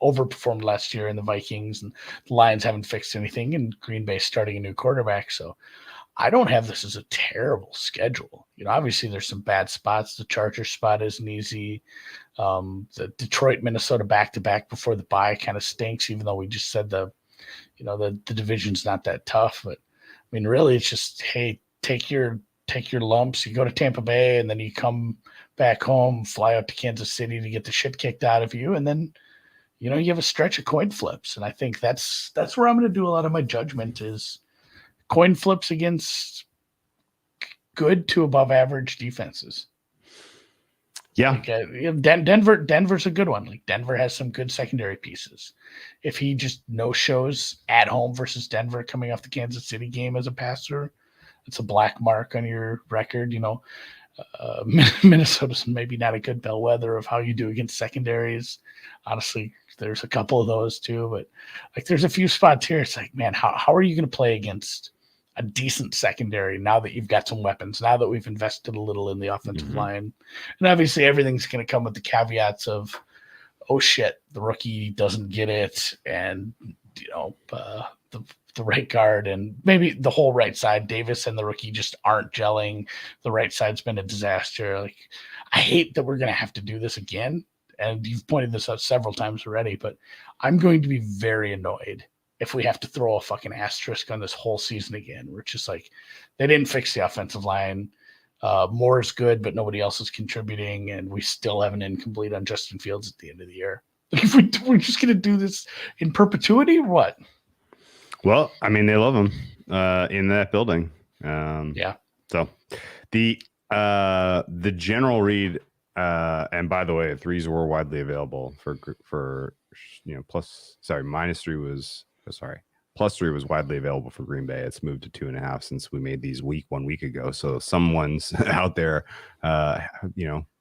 overperformed last year in the Vikings, and the Lions haven't fixed anything, and Green Bay starting a new quarterback. So I don't have this as a terrible schedule. Obviously there's some bad spots. The Chargers spot isn't easy. The Detroit, Minnesota back-to-back before the bye kind of stinks, even though we just said the division's not that tough. But I mean, really it's just, hey, take your lumps. You go to Tampa Bay and then you come back home, fly out to Kansas City to get the shit kicked out of you. And then, you have a stretch of coin flips. And I think that's where I'm going to do a lot of my judgment is coin flips against good to above average defenses. Yeah. Like, Denver's a good one. Like Denver has some good secondary pieces. If he just no shows at home versus Denver coming off the Kansas City game as a passer, it's a black mark on your record. Minnesota's maybe not a good bellwether of how you do against secondaries. Honestly, there's a couple of those too, but like there's a few spots here. It's like, man, how are you going to play against a decent secondary now that you've got some weapons, now that we've invested a little in the offensive line? And obviously everything's going to come with the caveats of, oh shit, the rookie doesn't get it. And, the right guard and maybe the whole right side, Davis and the rookie just aren't gelling. The right side's been a disaster. Like, I hate that we're going to have to do this again. And you've pointed this out several times already, but I'm going to be very annoyed if we have to throw a fucking asterisk on this whole season again. We're just like, they didn't fix the offensive line. Moore is good, but nobody else is contributing. And we still have an incomplete on Justin Fields at the end of the year. If we're just going to do this in perpetuity or what? Well, I mean, they love him in that building. Yeah. So the general read, and by the way, 3s were widely available for +3 was widely available for Green Bay. It's moved to 2.5 since we made these 1 week ago. So someone's out there,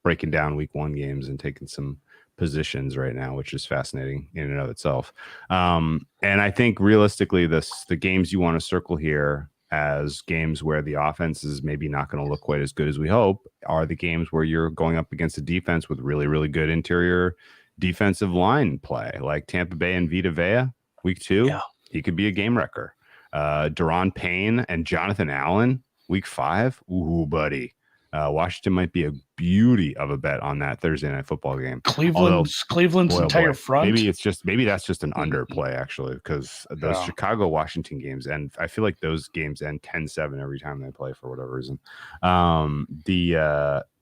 breaking down week 1 games and taking some positions right now, which is fascinating in and of itself. And I think realistically, the games you want to circle here as games where the offense is maybe not going to look quite as good as we hope are the games where you're going up against a defense with really, really good interior defensive line play, like Tampa Bay and Vita Vea week 2. Yeah. He could be a game wrecker. Daron Payne and Jonathan Allen week 5. Ooh, buddy. Washington might be a beauty of a bet on that Thursday night football game. Cleveland's entire front. Maybe that's just an underplay actually, because those Chicago Washington games, and I feel like those games end 10-7 every time they play for whatever reason.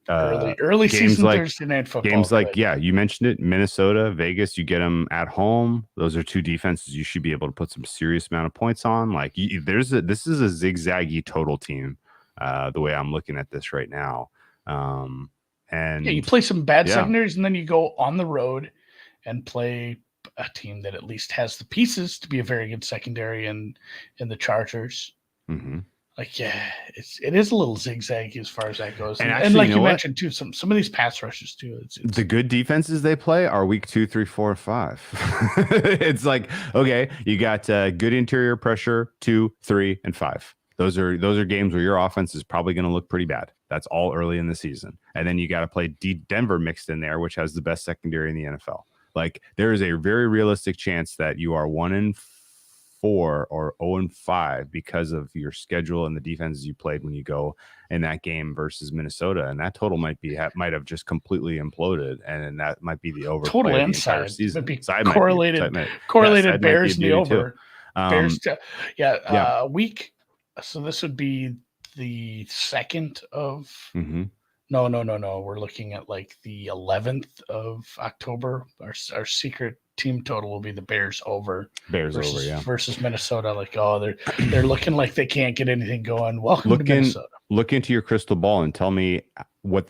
Early games season like Thursday night football. Games like, yeah, you mentioned it, Minnesota, Vegas, you get them at home. Those are 2 defenses you should be able to put some serious amount of points on. Like this is a zigzaggy total team. The way I'm looking at this right now. And you play some bad secondaries and then you go on the road and play a team that at least has the pieces to be a very good secondary in the Chargers. Mm-hmm. Like, yeah, it is a little zigzag as far as that goes. And, actually, and like you mentioned too, some of these pass rushes too. It's the good defenses they play are week 2, 3, 4, 5. It's like, okay, you got good interior pressure 2, 3, and 5. Those are games where your offense is probably going to look pretty bad. That's all early in the season. And then you got to play Denver mixed in there, which has the best secondary in the NFL. Like, there is a very realistic chance that you are 1-4 4 or 0-5 because of your schedule and the defenses you played when you go in that game versus Minnesota, and that total might have just completely imploded, and that might be the over Total play of the inside entire season. might be Side correlated might be, correlated side might be Bears a in the beauty over. too. Bears week. So this would be the 2nd of no. We're looking at like the 11th of October. Our secret team total will be the Bears over. Versus Minnesota. Like, oh, they're looking like they can't get anything going. Welcome to Minnesota. Look into your crystal ball and tell me you're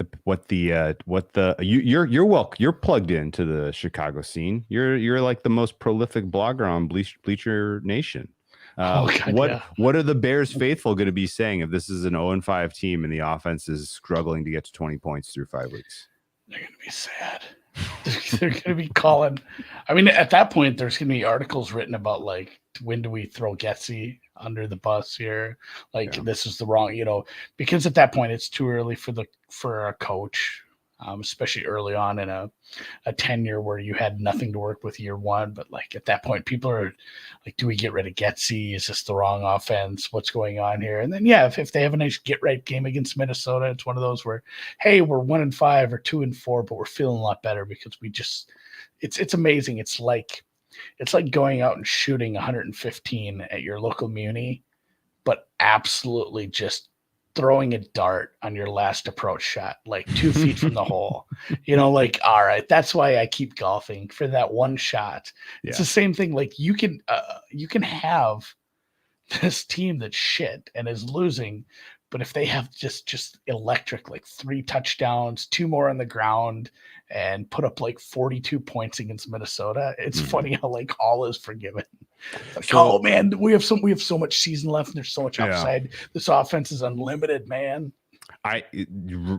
plugged into the Chicago scene. You're like the most prolific blogger on Bleacher Nation. What are the Bears faithful going to be saying if this is an 0-5 team and the offense is struggling to get to 20 points through 5 weeks? They're going to be sad. They're going to be calling. I mean, at that point, there's going to be articles written about like, when do we throw Getsy under the bus here? Like, this is the wrong, because at that point it's too early for a coach, especially early on in a tenure where you had nothing to work with year one. But like at that point, people are like, do we get rid of Getsy? Is this the wrong offense? What's going on here? And then, if they have a nice get right game against Minnesota, it's one of those where, hey, we're 1-5 or 2-4, but we're feeling a lot better because it's amazing. It's like going out and shooting 115 at your local muni, but absolutely just throwing a dart on your last approach shot, like 2 feet from the hole. All right, that's why I keep golfing, for that one shot. It's the same thing. Like you can have this team that's shit and is losing, but if they have just electric, like 3 touchdowns, 2 more on the ground, and put up like 42 points against Minnesota, it's funny how like all is forgiven. Like, oh man, we have so much season left and there's so much upside. This offense is unlimited, man.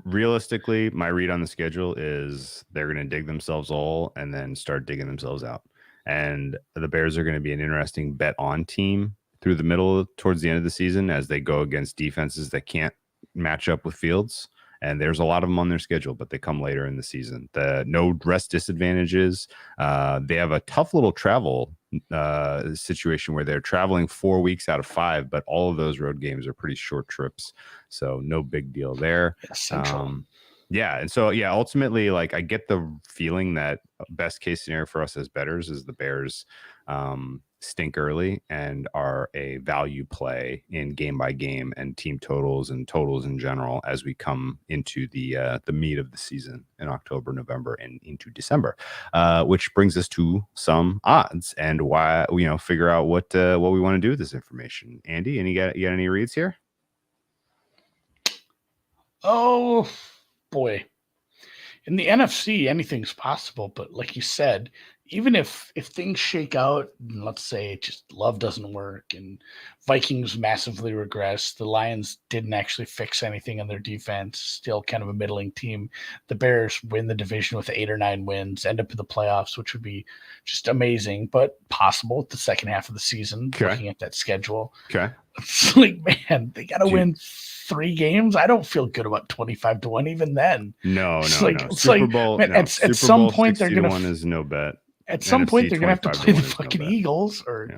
Realistically, my read on the schedule is they're going to dig themselves a hole and then start digging themselves out. And the Bears are going to be an interesting bet on team through the middle towards the end of the season as they go against defenses that can't match up with Fields. And there's a lot of them on their schedule, but they come later in the season. The no rest disadvantages. They have a tough little travel situation where they're traveling 4 weeks out of 5, but all of those road games are pretty short trips. So no big deal there. And so, ultimately, like I get the feeling that best case scenario for us as bettors is the Bears stink early and are a value play in game by game and team totals and totals in general as we come into the meat of the season in October, November, and into December, which brings us to some odds and why figure out what we want to do with this information. Andy, you got any reads here? Oh boy, in the NFC, anything's possible. But like you said, even if things shake out, and let's say just Love doesn't work and Vikings massively regress, the Lions didn't actually fix anything on their defense, still kind of a middling team. The Bears win the division with 8 or 9 wins, end up in the playoffs, which would be just amazing, but possible at the second half of the season, looking at that schedule. Okay. It's like, man, they got to win 3 games. I don't feel good about 25-1 even then. No. It's Super Bowl, man, at some point they're going to one is no bet. At some point, they're going to have to play the fucking Eagles or,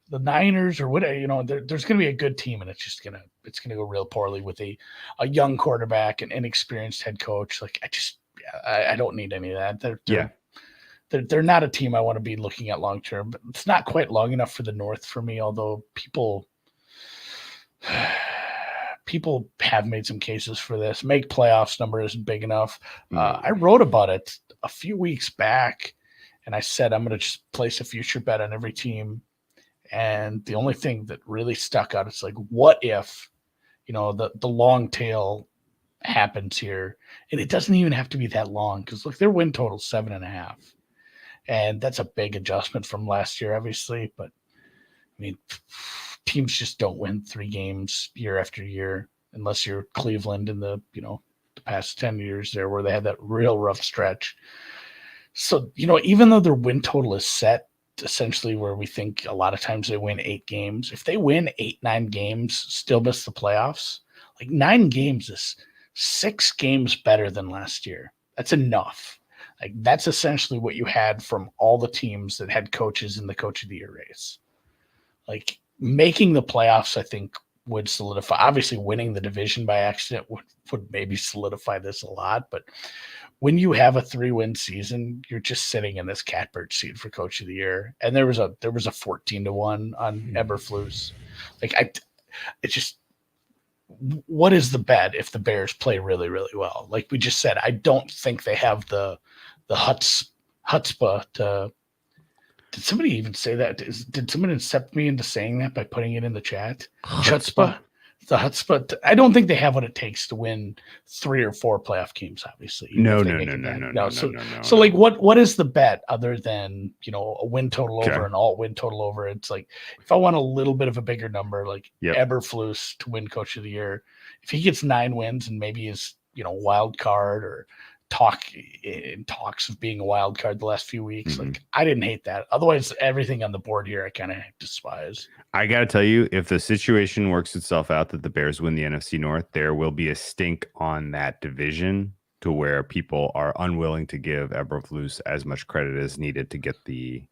the Niners or whatever. There's going to be a good team, and it's going to go real poorly with a young quarterback and inexperienced head coach. Like, I don't need any of that. They're not a team I want to be looking at long term. But it's not quite long enough for the North for me, although people have made some cases for this. Make playoffs number isn't big enough. I wrote about it a few weeks back. And I said, I'm going to just place a future bet on every team. And the only thing that really stuck out is like, what if, the long tail happens here? And it doesn't even have to be that long because look, their win total is 7.5. And that's a big adjustment from last year, obviously. But I mean, teams just don't win 3 games year after year unless you're Cleveland in the past 10 years there where they had that real rough stretch. So, even though their win total is set essentially where we think a lot of times they win 8 games, if they win 8-9 games, still miss the playoffs, like 9 games is 6 games better than last year. That's enough. Like that's essentially what you had from all the teams that had coaches in the coach of the year race. Like making the playoffs, I think would solidify. Obviously, winning the division by accident would maybe solidify this a lot. But when you have a 3-win season, you're just sitting in this catbird seat for Coach of the Year. And there was a 14-1 on Eberflus. Like it's just, what is the bet if the Bears play really, really well? Like we just said, I don't think they have the chutzpah to. Did somebody even say that? Did someone incept me into saying that by putting it in the chat? Chutzpah. The chutzpah. I don't think they have what it takes to win 3 or 4 playoff games. Obviously, No. So like, what is the bet other than a win total over, an alt win total over? It's like if I want a little bit of a bigger number, like Eberflus to win Coach of the Year, if he gets 9 wins and maybe is wild card or talks of being a wild card the last few weeks. Like I didn't hate that. Otherwise, everything on the board here I kind of despise. I got to tell you, if the situation works itself out that the Bears win the NFC North, there will be a stink on that division to where people are unwilling to give Eberflus as much credit as needed to get the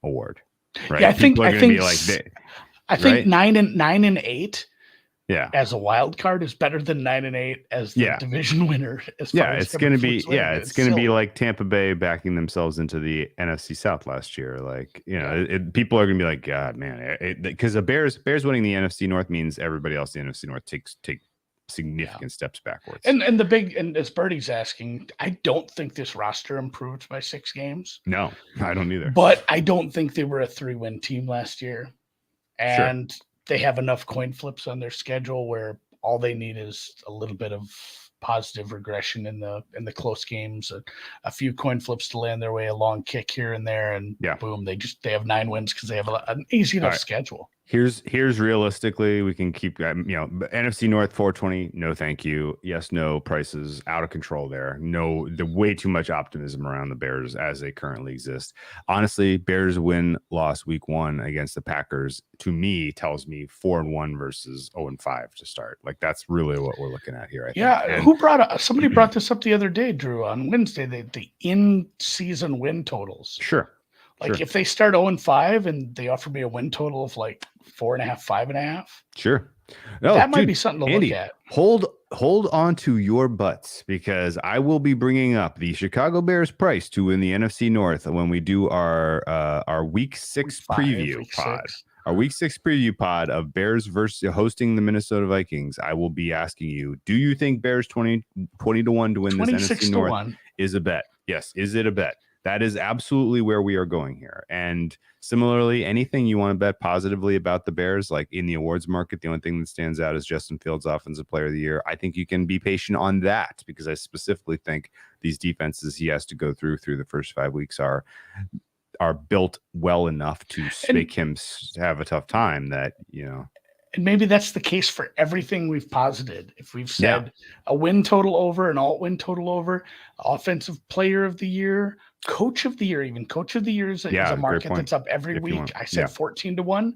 award. Right? Yeah, I think right? 9 and 8. Yeah, as a wild card is better than 9 and 8 as the division winner. It's going to be it's going to be like Tampa Bay backing themselves into the NFC South last year. Like people are going to be like, God, man, because the Bears winning the NFC North means everybody else in the NFC North take significant steps backwards. And as Birdie's asking, I don't think this roster improved by 6 games. No, I don't either. But I don't think they were a 3-win team last year, and. Sure. They have enough coin flips on their schedule where all they need is a little bit of positive regression in the close games, a few coin flips to land their way, a long kick here and there, and boom, they have 9 wins because they have an easy enough schedule. Here's realistically, we can keep NFC North 420. No, thank you. Yes, no. Prices out of control there. No, the way too much optimism around the Bears as they currently exist. Honestly, Bears loss week 1 against the Packers to me tells me 4-1 versus 0-5 to start. Like that's really what we're looking at here. I think. Somebody brought this up the other day, Drew, on Wednesday. The in-season win totals. Sure. Like if they start 0-5 and they offer me a win total of like 4.5, 5.5. Sure. That might be something to Andy, look at. Hold on to your butts because I will be bringing up the Chicago Bears price to win the NFC North when we do our week 6 preview pod. Our week 6 preview pod of Bears versus hosting the Minnesota Vikings. I will be asking you, do you think Bears 20-1 to win this NFC North is a bet? Yes. Is it a bet? That is absolutely where we are going here. And similarly, anything you want to bet positively about the Bears, like in the awards market, the only thing that stands out is Justin Fields' Offensive Player of the Year. I think you can be patient on that because I specifically think these defenses he has to go through the first 5 weeks are built well enough to make him have a tough time that, And maybe that's the case for everything we've posited. If we've said a win total over, an alt win total over, Offensive Player of the Year, Coach of the Year, even Coach of the Year is a market that's up every week. I said 14-1.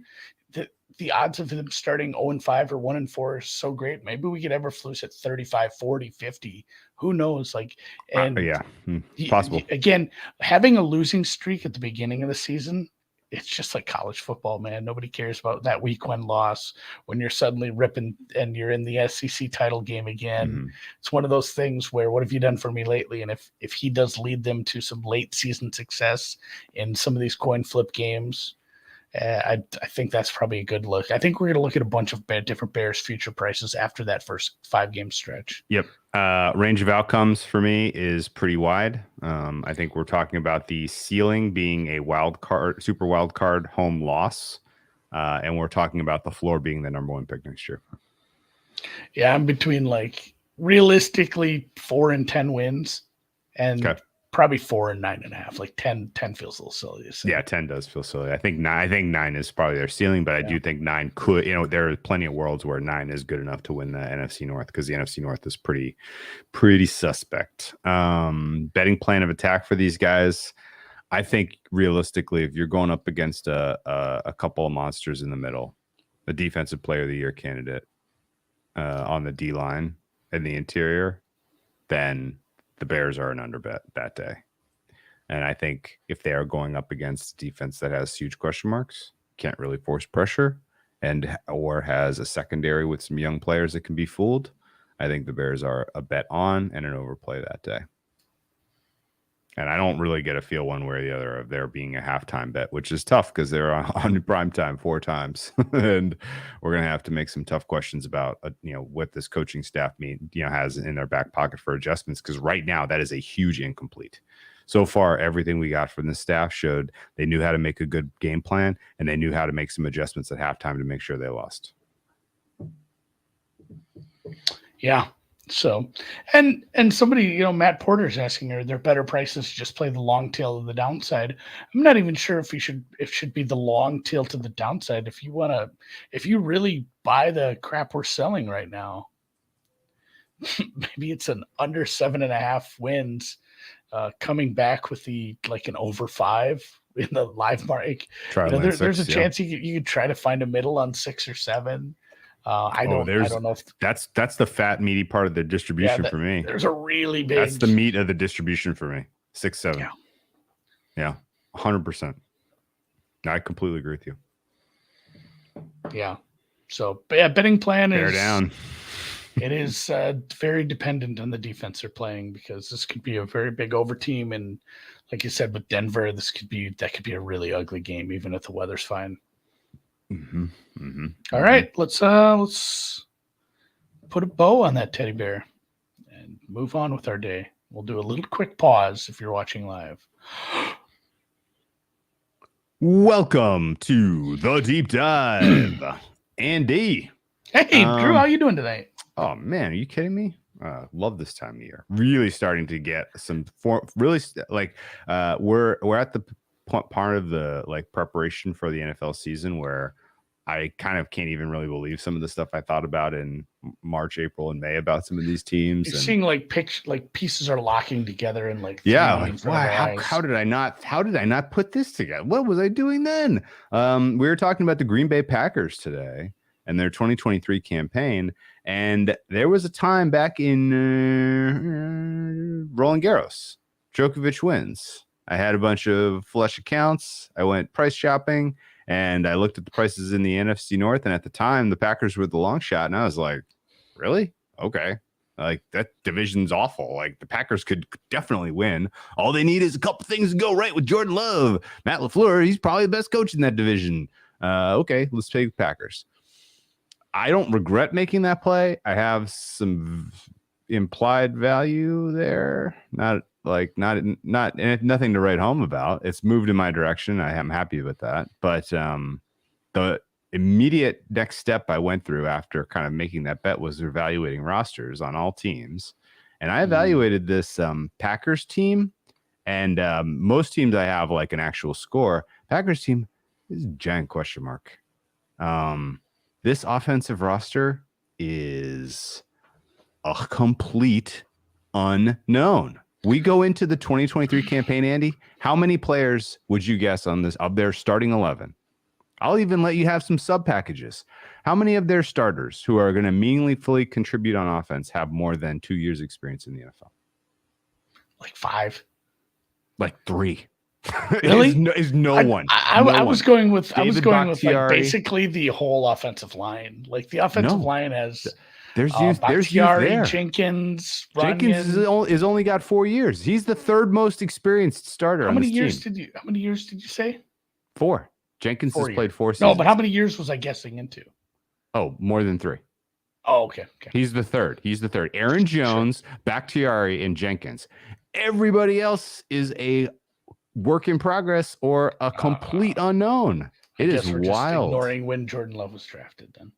The odds of them starting 0-5 or 1-4 is so great. Maybe we could Eberflus at 35, 40, 50. Who knows? Possible. Again, having a losing streak at the beginning of the season, it's just like college football, man. Nobody cares about that week 1 loss when you're suddenly ripping and you're in the SEC title game again. Mm-hmm. It's one of those things where, what have you done for me lately? And if he does lead them to some late season success in some of these coin flip games, I think that's probably a good look. I think we're going to look at a bunch of different Bears future prices after that first 5-game stretch. Yep. Range of outcomes for me is pretty wide. I think we're talking about the ceiling being a super wild card home loss. And we're talking about the floor being the number 1 pick next year. Yeah, I'm between realistically 4 and 10 wins and probably 4 and 9.5. Like 10 feels a little silly to say. Yeah, 10 does feel silly. I think 9 is probably their ceiling, but I do think 9 could, there are plenty of worlds where 9 is good enough to win the NFC North because the NFC North is pretty suspect. Betting plan of attack for these guys. I think realistically, if you're going up against a couple of monsters in the middle, a defensive player of the year candidate on the D line and the interior, then the Bears are an underbet that day. And I think if they are going up against a defense that has huge question marks, can't really force pressure or has a secondary with some young players that can be fooled, I think the Bears are a bet on and an overplay that day. And I don't really get a feel one way or the other of there being a halftime bet, which is tough because they're on prime time 4 times. And we're going to have to make some tough questions about, what this coaching staff has in their back pocket for adjustments. Because right now that is a huge incomplete. So far, everything we got from the staff showed they knew how to make a good game plan and they knew how to make some adjustments at halftime to make sure they lost. Yeah. So, and somebody, Matt Porter's asking, are there better prices to just play the long tail of the downside? I'm not even sure if it should be the long tail to the downside. If you really buy the crap we're selling right now, maybe it's an under 7.5 wins, coming back with an over 5 in the live market. There's a chance you could try to find a middle on 6 or 7. I don't know if that's the fat meaty part of the distribution for me. There's a really big. That's the meat of the distribution for me. 6, 7. Yeah, 100%. I completely agree with you. Yeah. So, betting plan Bear down. It is very dependent on the defense they're playing because this could be a very big over team, and like you said with Denver, that could be a really ugly game even if the weather's fine. Mm-hmm. Mm-hmm. All right, let's put a bow on that teddy bear and move on with our day. We'll do a little quick pause if you're watching live. Welcome to the deep dive, Andy. Hey, Drew, how you doing tonight? Oh man, are you kidding me? Love this time of year. Really starting to get some we're at the part of the preparation for the NFL season where I kind of can't even really believe some of the stuff I thought about in March, April, and May about some of these teams. You're seeing pieces are locking together and how did I not put this together? What was I doing then? We were talking about the Green Bay Packers today and their 2023 campaign, and there was a time back in Roland Garros, Djokovic wins. I had a bunch of flush accounts. I went price shopping, and I looked at the prices in the NFC North. And at the time, the Packers were the long shot. And I was like, really? Okay. That division's awful. The Packers could definitely win. All they need is a couple things to go right with Jordan Love. Matt LaFleur, he's probably the best coach in that division. Okay, let's take the Packers. I don't regret making that play. I have some implied value there. Nothing to write home about. It's moved in my direction. I am happy with that. But the immediate next step I went through after kind of making that bet was evaluating rosters on all teams. And I evaluated this Packers team, and most teams I have an actual score. Packers team is a giant question mark. This offensive roster is a complete unknown. We go into the 2023 campaign, Andy. How many players would you guess on this of their starting 11? I'll even let you have some sub packages. How many of their starters who are going to meaningfully contribute on offense have more than 2 years experience in the NFL? 5. 3. Really? is no one. I was going with Bakhtiari. Basically the whole offensive line. The offensive line has there's youth there. Jenkins is only got 4 years. He's the third most experienced starter. How many years did you say? 4. Jenkins has played 4 seasons. No, but how many years was I guessing into? Oh, more than 3. Oh, okay. He's the third. Aaron Jones, Bakhtiari, and Jenkins. Everybody else is a work in progress or a complete unknown. It is wild. Just ignoring when Jordan Love was drafted then.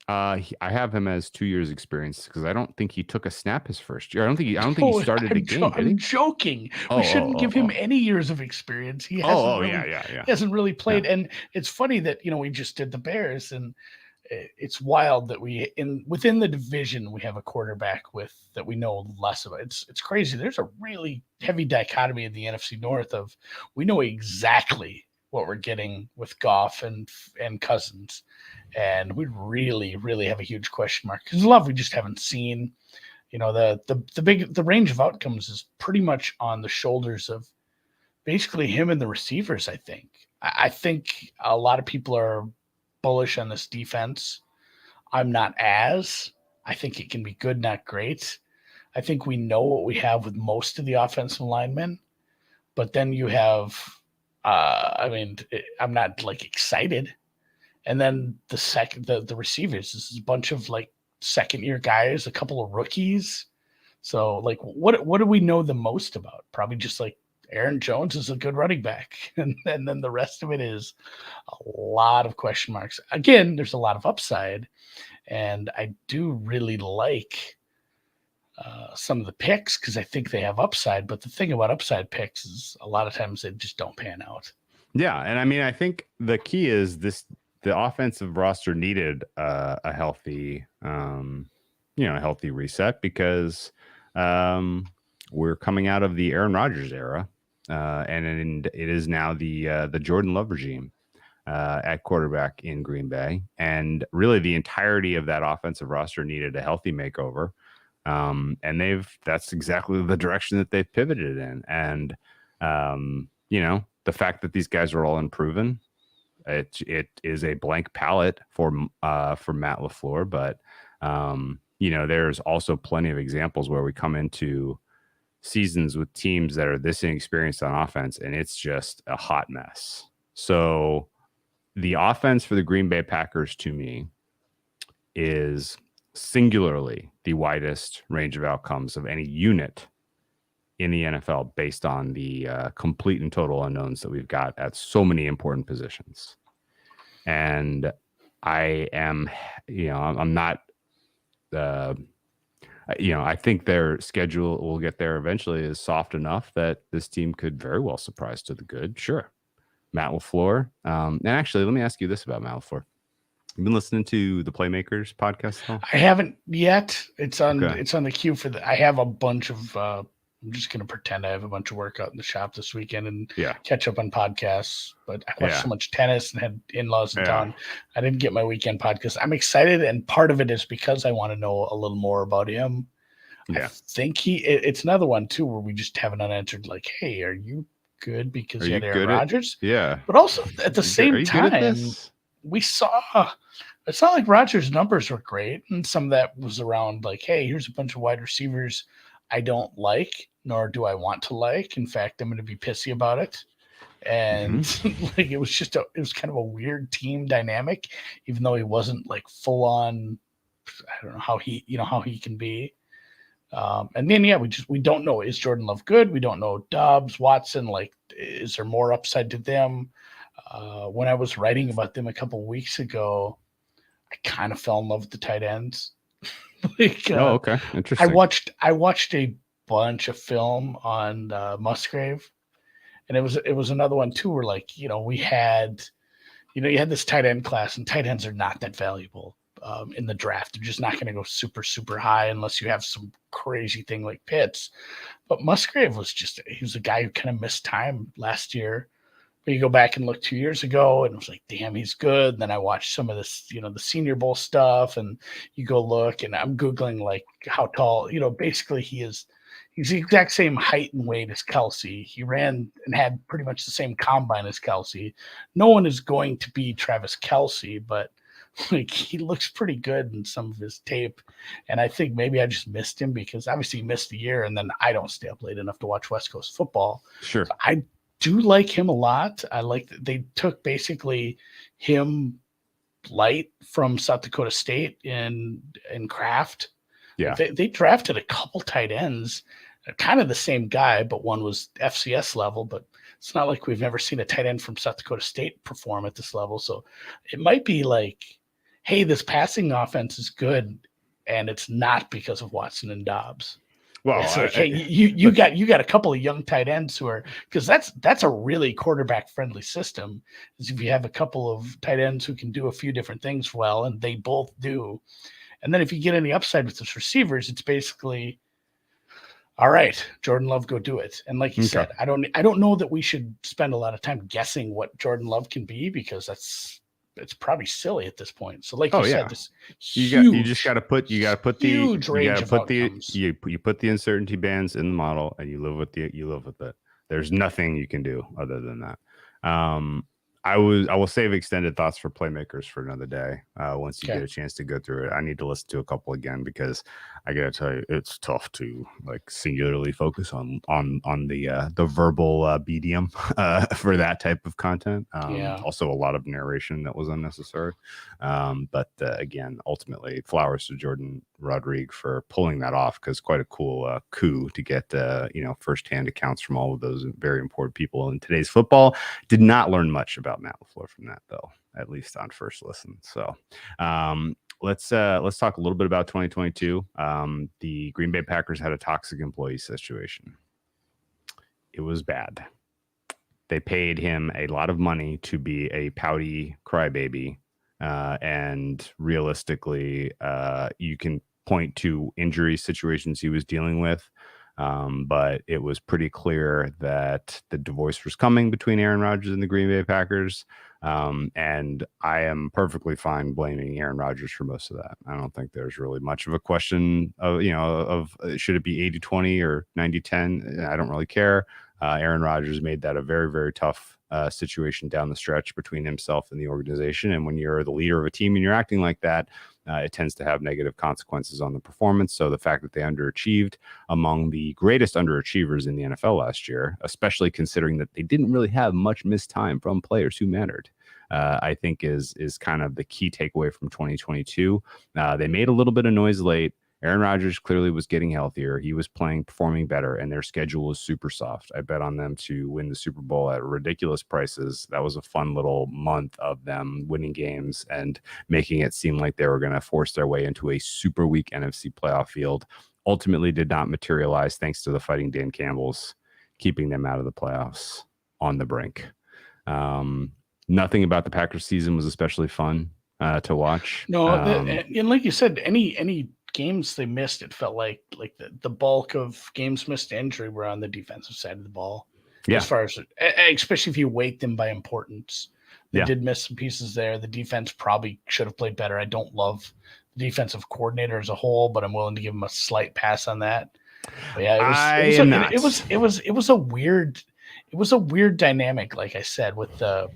I have him as 2 years experience because I don't think he took a snap his first year. I don't think he started a game. I'm joking. We shouldn't give him any years of experience. He hasn't really played. Yeah. And it's funny that we just did the Bears, and it's wild that within the division we have a quarterback that we know less about. It's crazy. There's a really heavy dichotomy in the NFC North of we know exactly what we're getting with Goff and Cousins, and we really, really have a huge question mark because Love we just haven't seen. The range of outcomes is pretty much on the shoulders of basically him and the receivers, I think. I think a lot of people are bullish on this defense. I'm not as. I think it can be good, not great. I think we know what we have with most of the offensive linemen, but then you have, I'm not like excited. And then the receivers, this is a bunch of like second year guys, a couple of rookies. So like, what do we know the most about? Probably just like Aaron Jones is a good running back, and then the rest of it is a lot of question marks. Again, there's a lot of upside, and I do really like some of the picks because I think they have upside. But the thing about upside picks is a lot of times they just don't pan out. Yeah, and I mean, I think the key is the offensive roster needed a healthy, healthy reset because we're coming out of the Aaron Rodgers era, and it is now the Jordan Love regime at quarterback in Green Bay, and really the entirety of that offensive roster needed a healthy makeover, and that's exactly the direction that they've pivoted in, and the fact that these guys are all unproven. It is a blank palette for Matt LaFleur, but there's also plenty of examples where we come into seasons with teams that are this inexperienced on offense, and it's just a hot mess. So the offense for the Green Bay Packers, to me, is singularly the widest range of outcomes of any unit in the NFL based on the complete and total unknowns that we've got at so many important positions. And I am, I'm not, I think their schedule will get there eventually is soft enough that this team could very well surprise to the good. Sure. Matt LaFleur. And actually, let me ask you this about Matt LaFleur. You've been listening to the Playmakers podcast at all? I haven't yet. It's on the queue for I have a bunch of I'm just going to pretend I have a bunch of work out in the shop this weekend and catch up on podcasts. But I watched so much tennis and had in-laws in town. I didn't get my weekend podcast. I'm excited, and part of it is because I want to know a little more about him. Yeah. I think it's another one, too, where we just have an unanswered, like, hey, are you good because you had Aaron Rodgers? Yeah. But also, at the same time, we saw it's not like Rodgers' numbers were great. And some of that was around, like, hey, here's a bunch of wide receivers I don't like, nor do I want to like. In fact, I'm going to be pissy about it. And like, it was kind of a weird team dynamic, even though he wasn't like full on. I don't know how he can be. And then, we don't know. Is Jordan Love good? We don't know. Dobbs, Watson, like, is there more upside to them? When I was writing about them a couple of weeks ago, I kind of fell in love with the tight ends. Okay. Interesting. I watched a bunch of film on Musgrave, and it was another one too where, like, we had, you had this tight end class, and tight ends are not that valuable in the draft. They're just not going to go super, super high unless you have some crazy thing like Pitts. But Musgrave he was a guy who kind of missed time last year. But you go back and look 2 years ago, and it was like, damn, he's good. And then I watched some of this, the Senior Bowl stuff, and you go look, and I'm Googling like how tall, basically he's the exact same height and weight as Kelsey. He ran and had pretty much the same combine as Kelsey. No one is going to be Travis Kelsey, but like, he looks pretty good in some of his tape. And I think maybe I just missed him because obviously he missed a year, and then I don't stay up late enough to watch West Coast football. Sure. So I do like him a lot. I like that they took basically him light from South Dakota State in Kraft. Yeah. They drafted a couple tight ends, kind of the same guy, but one was FCS level, but it's not like we've never seen a tight end from South Dakota State perform at this level. So it might be like, hey, this passing offense is good, and it's not because of Watson and Dobbs. Well, it's like, hey, you got a couple of young tight ends who are, because that's a really quarterback friendly system. Is if you have a couple of tight ends who can do a few different things well, and they both do, and then if you get any upside with those receivers, it's basically, all right, Jordan Love, go do it. And like you said, I don't know that we should spend a lot of time guessing what Jordan Love can be, because it's probably silly at this point. So like said, this you put the uncertainty bands in the model, and you live with it. There's nothing you can do other than that. I will save extended thoughts for playmakers for another day. Once you Okay. get a chance to go through it, I need to listen to a couple again because I gotta tell you, it's tough to like singularly focus on the verbal medium for that type of content. Yeah. Also, a lot of narration that was unnecessary. But again, ultimately, flowers to Jordan Rodriguez for pulling that off because quite a cool coup to get firsthand accounts from all of those very important people in today's football. Did not learn much about Matt LaFleur from that though, at least on first listen. So let's talk a little bit about 2022. The Green Bay Packers had a toxic employee situation. It was bad. They paid him a lot of money to be a pouty crybaby. And realistically, you can point to injury situations he was dealing with. But it was pretty clear that the divorce was coming between Aaron Rodgers and the Green Bay Packers. And I am perfectly fine blaming Aaron Rodgers for most of that. I don't think there's really much of a question of should it be 80-20 or 90-10? I don't really care. Aaron Rodgers made that a very, very tough situation down the stretch between himself and the organization. And when you're the leader of a team and you're acting like that, it tends to have negative consequences on the performance. So the fact that they underachieved among the greatest underachievers in the NFL last year, especially considering that they didn't really have much missed time from players who mattered, I think is kind of the key takeaway from 2022. They made a little bit of noise late. Aaron Rodgers clearly was getting healthier. He was performing better, and their schedule was super soft. I bet on them to win the Super Bowl at ridiculous prices. That was a fun little month of them winning games and making it seem like they were going to force their way into a super weak NFC playoff field. Ultimately did not materialize thanks to the Fighting Dan Campbells keeping them out of the playoffs on the brink. Nothing about the Packers season was especially fun to watch. No, and like you said, any games they missed, it felt like the bulk of games missed to injury were on the defensive side of the ball. Yeah. As far as, especially if you weight them by importance, they did miss some pieces there. The defense probably should have played better. I don't love the defensive coordinator as a whole, but I'm willing to give him a slight pass on that. But yeah, it was a weird dynamic, like I said, with the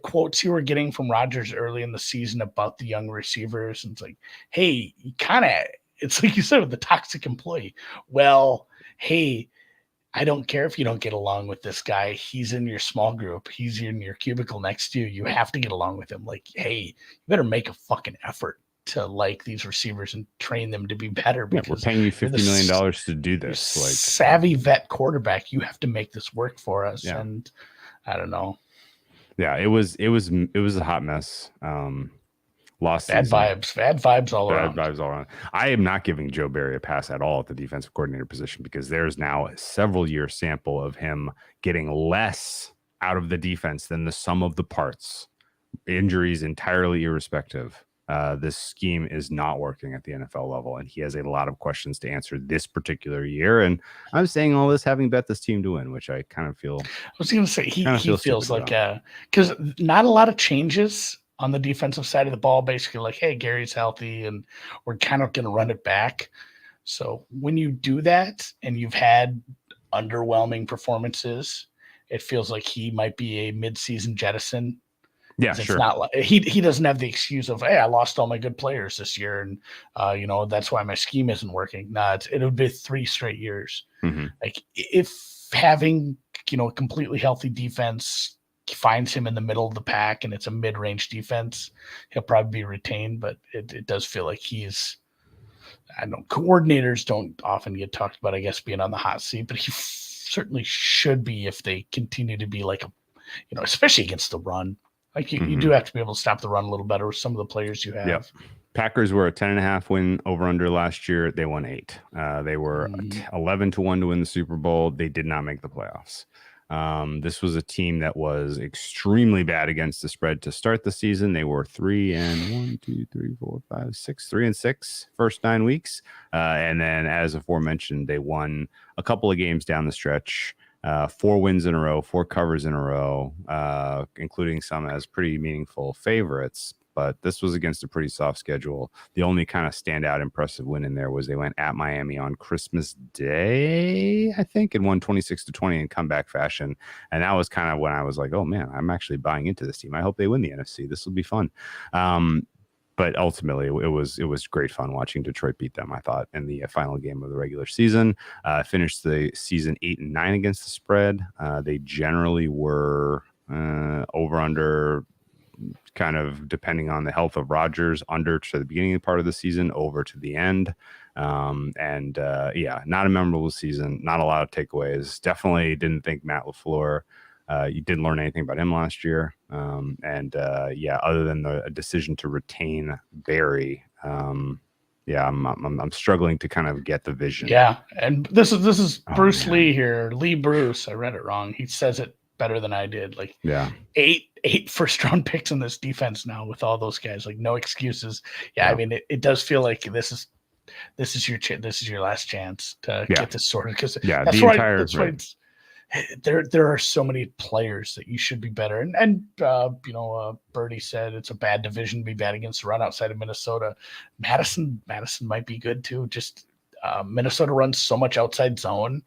quotes you were getting from Rodgers early in the season about the young receivers. And it's like, hey, it's like you said with the toxic employee. Well, hey, I don't care if you don't get along with this guy. He's in your small group. He's in your cubicle next to you. You have to get along with him. Like, hey, you better make a fucking effort to like these receivers and train them to be better. Because we're paying you $50 million to do this. Like savvy vet quarterback, you have to make this work for us. Yeah. And I don't know. Yeah, it was a hot mess. Lost bad vibes all around. Bad vibes all around. I am not giving Joe Barry a pass at all at the defensive coordinator position because there's now a several year sample of him getting less out of the defense than the sum of the parts. Injuries entirely irrespective. This scheme is not working at the NFL level, and he has a lot of questions to answer this particular year. And I'm saying all this having bet this team to win, which I kind of feel. I was going to say he feels like because not a lot of changes on the defensive side of the ball. Basically, like, hey, Gary's healthy, and we're kind of going to run it back. So when you do that, and you've had underwhelming performances, it feels like he might be a midseason jettison. Yeah, it's sure. Not like he doesn't have the excuse of, hey, I lost all my good players this year, and that's why my scheme isn't working. Nah, it would be 3 straight years. Mm-hmm. Like if having a completely healthy defense finds him in the middle of the pack and it's a mid-range defense, he'll probably be retained. But it does feel like he's, I don't know, coordinators don't often get talked about, I guess, being on the hot seat, but he certainly should be if they continue to be like especially against the run. Like you do have to be able to stop the run a little better with some of the players you have. Yep. Packers were a 10.5 win over under last year. They won 8. They were 11-1 to win the Super Bowl. They did not make the playoffs. This was a team that was extremely bad against the spread to start the season. They were 3-6 first 9 weeks. And then as aforementioned, they won a couple of games down the stretch. 4 wins in a row, 4 covers in a row, including some as pretty meaningful favorites. but this was against a pretty soft schedule. The only kind of standout impressive win in there was they went at Miami on Christmas Day, I think, and won 26-20 in comeback fashion. And that was kind of when I was like, oh man, I'm actually buying into this team. I hope they win the NFC. This will be fun. But ultimately, it was great fun watching Detroit beat them, I thought, in the final game of the regular season. Finished the season 8-9 against the spread. They generally were over under, kind of depending on the health of Rodgers, under to the beginning part of the season, over to the end. Not a memorable season. Not a lot of takeaways. Definitely didn't think Matt LaFleur. You didn't learn anything about him last year. Other than the decision to retain Barry, I'm struggling to kind of get the vision. Yeah, and this is Bruce Lee here. Lee Bruce. I read it wrong. He says it better than I did. Like, eight first-round picks in this defense now with all those guys. Like, no excuses. Yeah. I mean, it does feel like this is your last chance to get this sorted, because there are so many players that you should be better. And Birdie said it's a bad division to be bad against the run outside of Minnesota. Madison might be good too. Just Minnesota runs so much outside zone.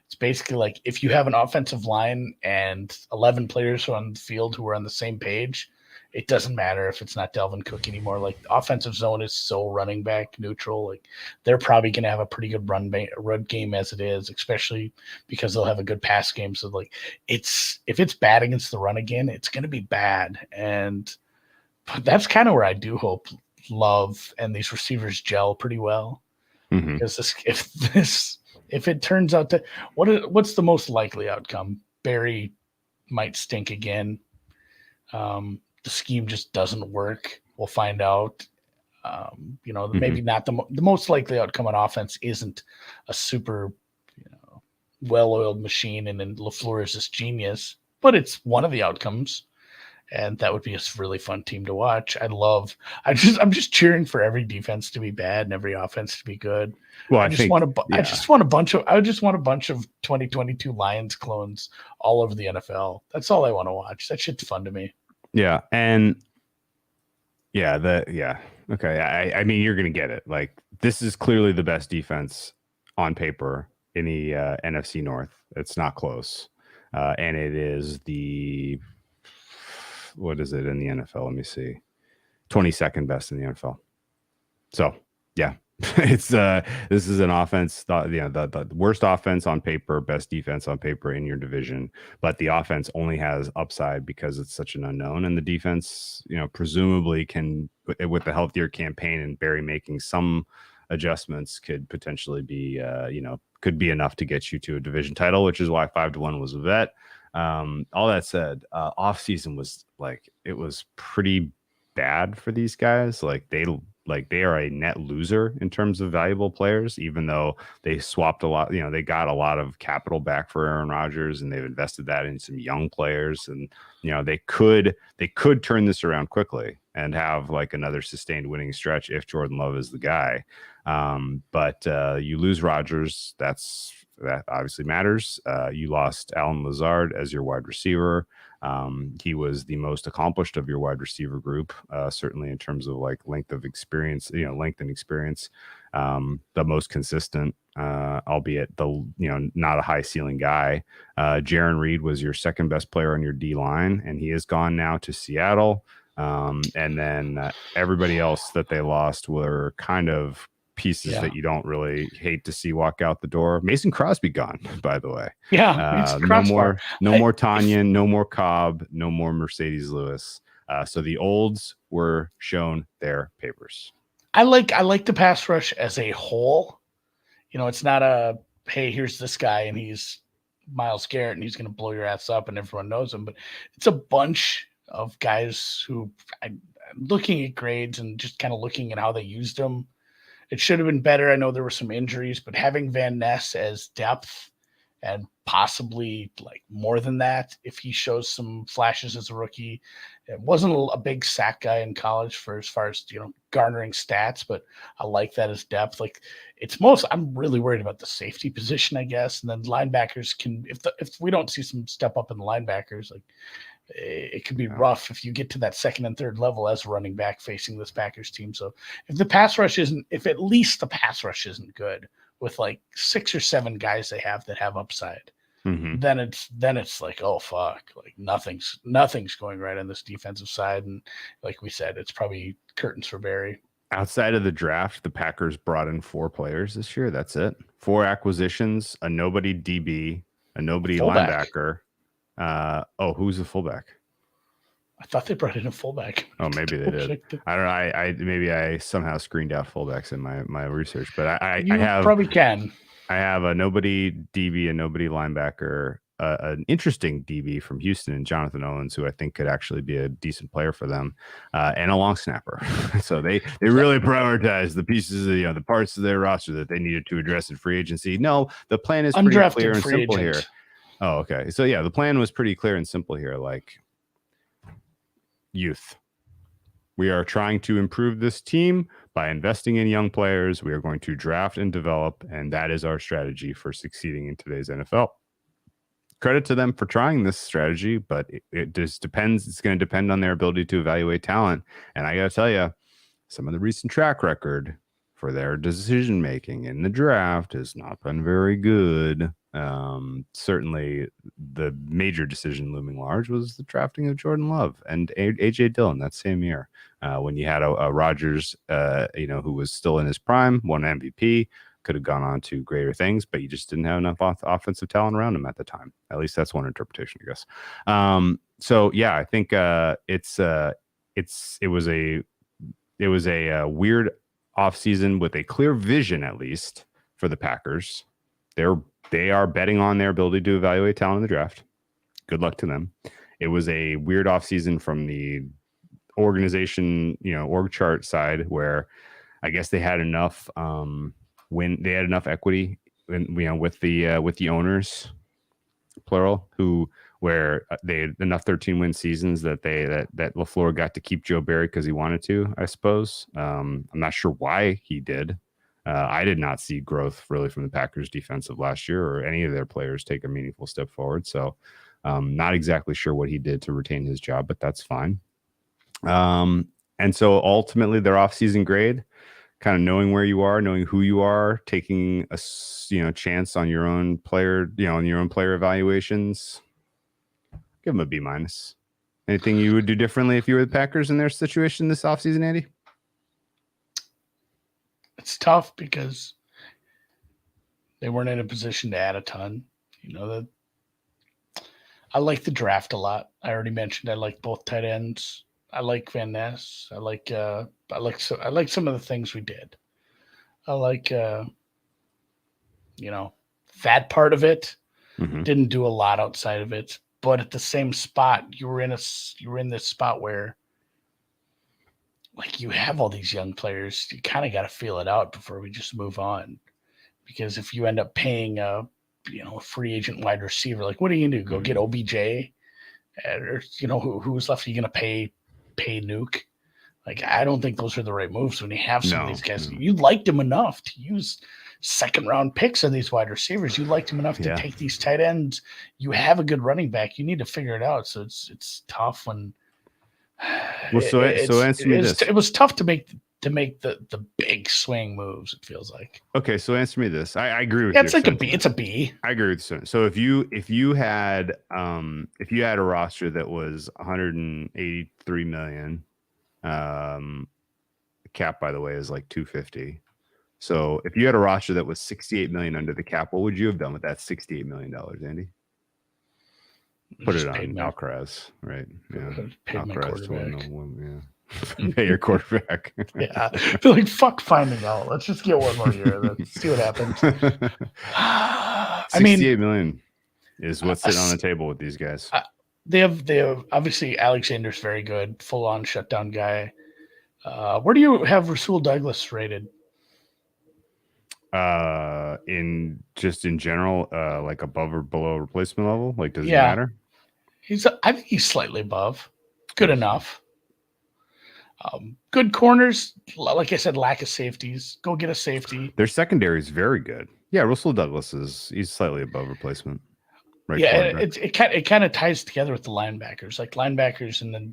It's basically like if you have an offensive line and 11 players on the field who are on the same page, it doesn't matter if it's not Dalvin Cook anymore. Like, the offensive zone is so running back neutral. Like, they're probably going to have a pretty good run game as it is, especially because they'll have a good pass game. So, like, if it's bad against the run again, it's going to be bad. But that's kind of where I do hope Love and these receivers gel pretty well. Mm-hmm. Because if it turns out that what's the most likely outcome? Barry might stink again. The scheme just doesn't work. We'll find out. Maybe not the most likely outcome on offense isn't a super, well-oiled machine, and then LaFleur is this genius, but it's one of the outcomes, and that would be a really fun team to watch. I'm just cheering for every defense to be bad and every offense to be good. Well, I just want a bunch of 2022 Lions clones all over the NFL. That's all I want to watch. That shit's fun to me. Yeah. Okay. I mean, you're going to get it. Like, this is clearly the best defense on paper in the NFC North. It's not close. And it is what is it in the NFL? Let me see. 22nd best in the NFL. So, yeah. It's this is an offense, the worst offense on paper, best defense on paper in your division, but the offense only has upside because it's such an unknown, and the defense, presumably can, with the healthier campaign and Barry making some adjustments, could potentially be could be enough to get you to a division title, which is why 5-1 was a vet. All that said, offseason was it was pretty bad for these guys. They are a net loser in terms of valuable players, even though they swapped a lot. They got a lot of capital back for Aaron Rodgers, and they've invested that in some young players. And they could turn this around quickly and have another sustained winning stretch if Jordan Love is the guy. But you lose Rodgers, that obviously matters. You lost Allen Lazard as your wide receiver. He was the most accomplished of your wide receiver group, certainly in terms of length and experience, the most consistent, albeit not a high ceiling guy. Jaron Reed was your second best player on your D line, and he is gone now to Seattle. And then everybody else that they lost were kind of pieces that you don't really hate to see walk out the door. Mason Crosby gone, by the way. Yeah, no more Tanyan, no more Cobb, no more Mercedes Lewis. So the olds were shown their papers. I like the pass rush as a whole. It's not a, hey, here's this guy and he's Myles Garrett and he's going to blow your ass up and everyone knows him, but it's a bunch of guys who, looking at grades and just kind of looking at how they used them, it should have been better. I know there were some injuries, but having Van Ness as depth and possibly like more than that if he shows some flashes as a rookie. It wasn't a big sack guy in college for as far as, garnering stats, but I like that as depth. Like I'm really worried about the safety position, I guess. And then linebackers if we don't see some step up in the linebackers, like it could be rough if you get to that second and third level as a running back facing this Packers team. So if at least the pass rush isn't good with like 6 or 7 guys they have that have upside, then it's like, oh fuck, like nothing's going right on this defensive side. And like we said, it's probably curtains for Barry. Outside of the draft, the Packers brought in 4 players this year. That's it. 4 acquisitions, a nobody DB, a nobody linebacker. Who's the fullback? I thought they brought in a fullback. Oh, maybe they did. I don't know. Maybe I somehow screened out fullbacks in my research, but I probably can. I have a nobody DB, a nobody linebacker, an interesting DB from Houston, and Jonathan Owens, who I think could actually be a decent player for them, and a long snapper. So they really prioritized the pieces of the parts of their roster that they needed to address in free agency. No, the plan is pretty clear and simple here. Oh, okay. So yeah, the plan was pretty clear and simple here. Like youth. We are trying to improve this team by investing in young players. We are going to draft and develop, and that is our strategy for succeeding in today's NFL. Credit to them for trying this strategy, but it just depends. It's going to depend on their ability to evaluate talent. And I got to tell you, some of the recent track record for their decision making in the draft has not been very good. Certainly the major decision looming large was the drafting of Jordan Love and AJ Dillon that same year, when you had a Rodgers, who was still in his prime, won MVP, could have gone on to greater things, but you just didn't have enough offensive talent around him at the time. At least that's one interpretation, I guess. So yeah, I think it was a weird offseason with a clear vision, at least for the Packers. They are betting on their ability to evaluate talent in the draft. Good luck to them. It was a weird offseason from the organization, org chart side, where I guess they had enough when they had enough equity with the owners, plural, where they had enough 13-win seasons that LaFleur got to keep Joe Barry because he wanted to, I suppose. I'm not sure why he did. I did not see growth really from the Packers defensive last year or any of their players take a meaningful step forward. So not exactly sure what he did to retain his job, but that's fine. And so ultimately their offseason grade, kind of knowing where you are, knowing who you are, taking a chance on your own player, on your own player evaluations, give them a B-. Anything you would do differently if you were the Packers in their situation this offseason, Andy? It's tough because they weren't in a position to add a ton. That I like the draft a lot. I already mentioned I like both tight ends. I like Van Ness. I like some of the things we did. I like that part of it. Mm-hmm. Didn't do a lot outside of it, but at the same spot, you were in this spot where, like, you have all these young players. You kind of got to feel it out before we just move on. Because if you end up paying a free agent wide receiver, like, what are you going to do? Go get OBJ? Or, who's left? Are you going to pay Nuke? Like, I don't think those are the right moves when you have some of these guys. You liked them enough to use second-round picks on these wide receivers. You liked them enough to take these tight ends. You have a good running back. You need to figure it out. So it's tough when – so answer me this. It was tough to make the big swing moves. It feels like. Okay, so answer me this. I agree with you. It's like a B. It's a B. I agree with you. So if you had a roster that was 183 million, cap, by the way, is like 250. So if you had a roster that was 68 million under the cap, what would you have done with that 68 million dollars, Andy? Put it on Alcaraz, right? Yeah, Alcaraz pay your quarterback. Yeah, I feel like fuck finding out. Let's just get one more year. Let's see what happens. 68 million is what's sitting on the table with these guys. They have obviously Alexander's very good, full on shutdown guy. Where do you have Rasul Douglas rated? In general, like above or below replacement level? Like, does it Yeah, matter? I think he's slightly above. Good enough. Good corners. Like I said, lack of safeties. Go get a safety. Their secondary is very good. Yeah, Russell Douglas he's slightly above replacement. Right. Yeah, it kind of ties together with the linebackers, like linebackers, and then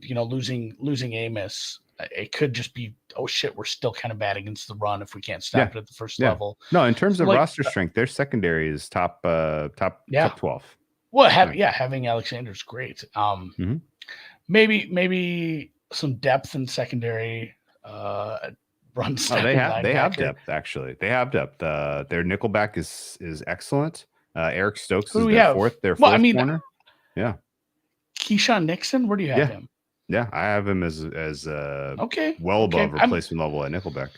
losing Amos. It could just be, oh shit, we're still kind of bad against the run if we can't stop it at the first level. No, in terms So, of roster strength, their secondary is top 12. Well, having Alexander's great. Maybe some depth in secondary. Run stopping. They have depth, actually. They have depth. Their nickelback is excellent. Eric Stokes is their fourth corner. Yeah. Keyshawn Nixon, where do you have him? Yeah, I have him as okay, above replacement level at nickelback.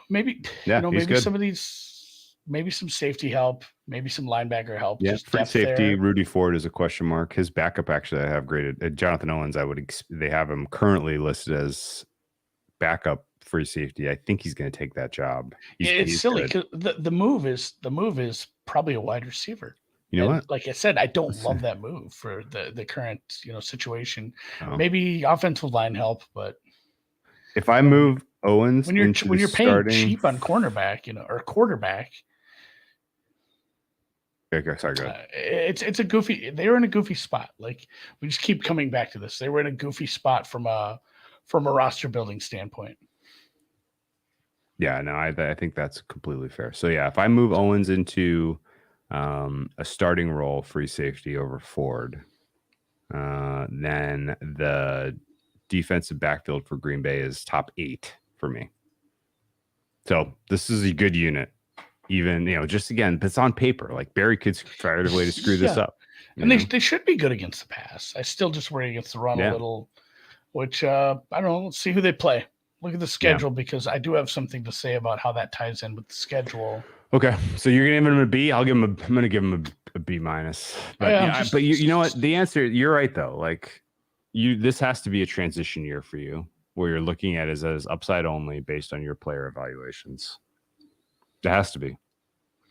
Maybe maybe some of these, maybe some safety help, maybe some linebacker help. Yeah, just free safety. There. Rudy Ford is a question mark. His backup, actually, I have graded. Jonathan Owens, they have him currently listed as backup free safety. I think he's going to take that job. It's silly because the move is probably a wide receiver. You know what? Like I said, I don't love that move for the current situation. Maybe offensive line help, but if I move Owens when you're paying cheap on cornerback, or quarterback. Okay, sorry, go ahead. It's a goofy. They were in a goofy spot. Like, we just keep coming back to this. They were in a goofy spot from a roster building standpoint. Yeah, no, I think that's completely fair. So yeah, if I move Owens into a starting role, free safety over Ford, then the defensive backfield for Green Bay is top 8 for me. So this is a good unit. Even, just again, it's on paper. Like, Barry could figure a way to screw this up. And they should be good against the pass. I still just worry against the run a little, which I don't know. Let's see who they play. Look at the schedule, because I do have something to say about how that ties in with the schedule. Okay, so you're gonna give him a B. I'm gonna give him a B minus. But but you know what? The answer, you're right though. Like, this has to be a transition year for you, where you're looking at it as upside only based on your player evaluations. It has to be.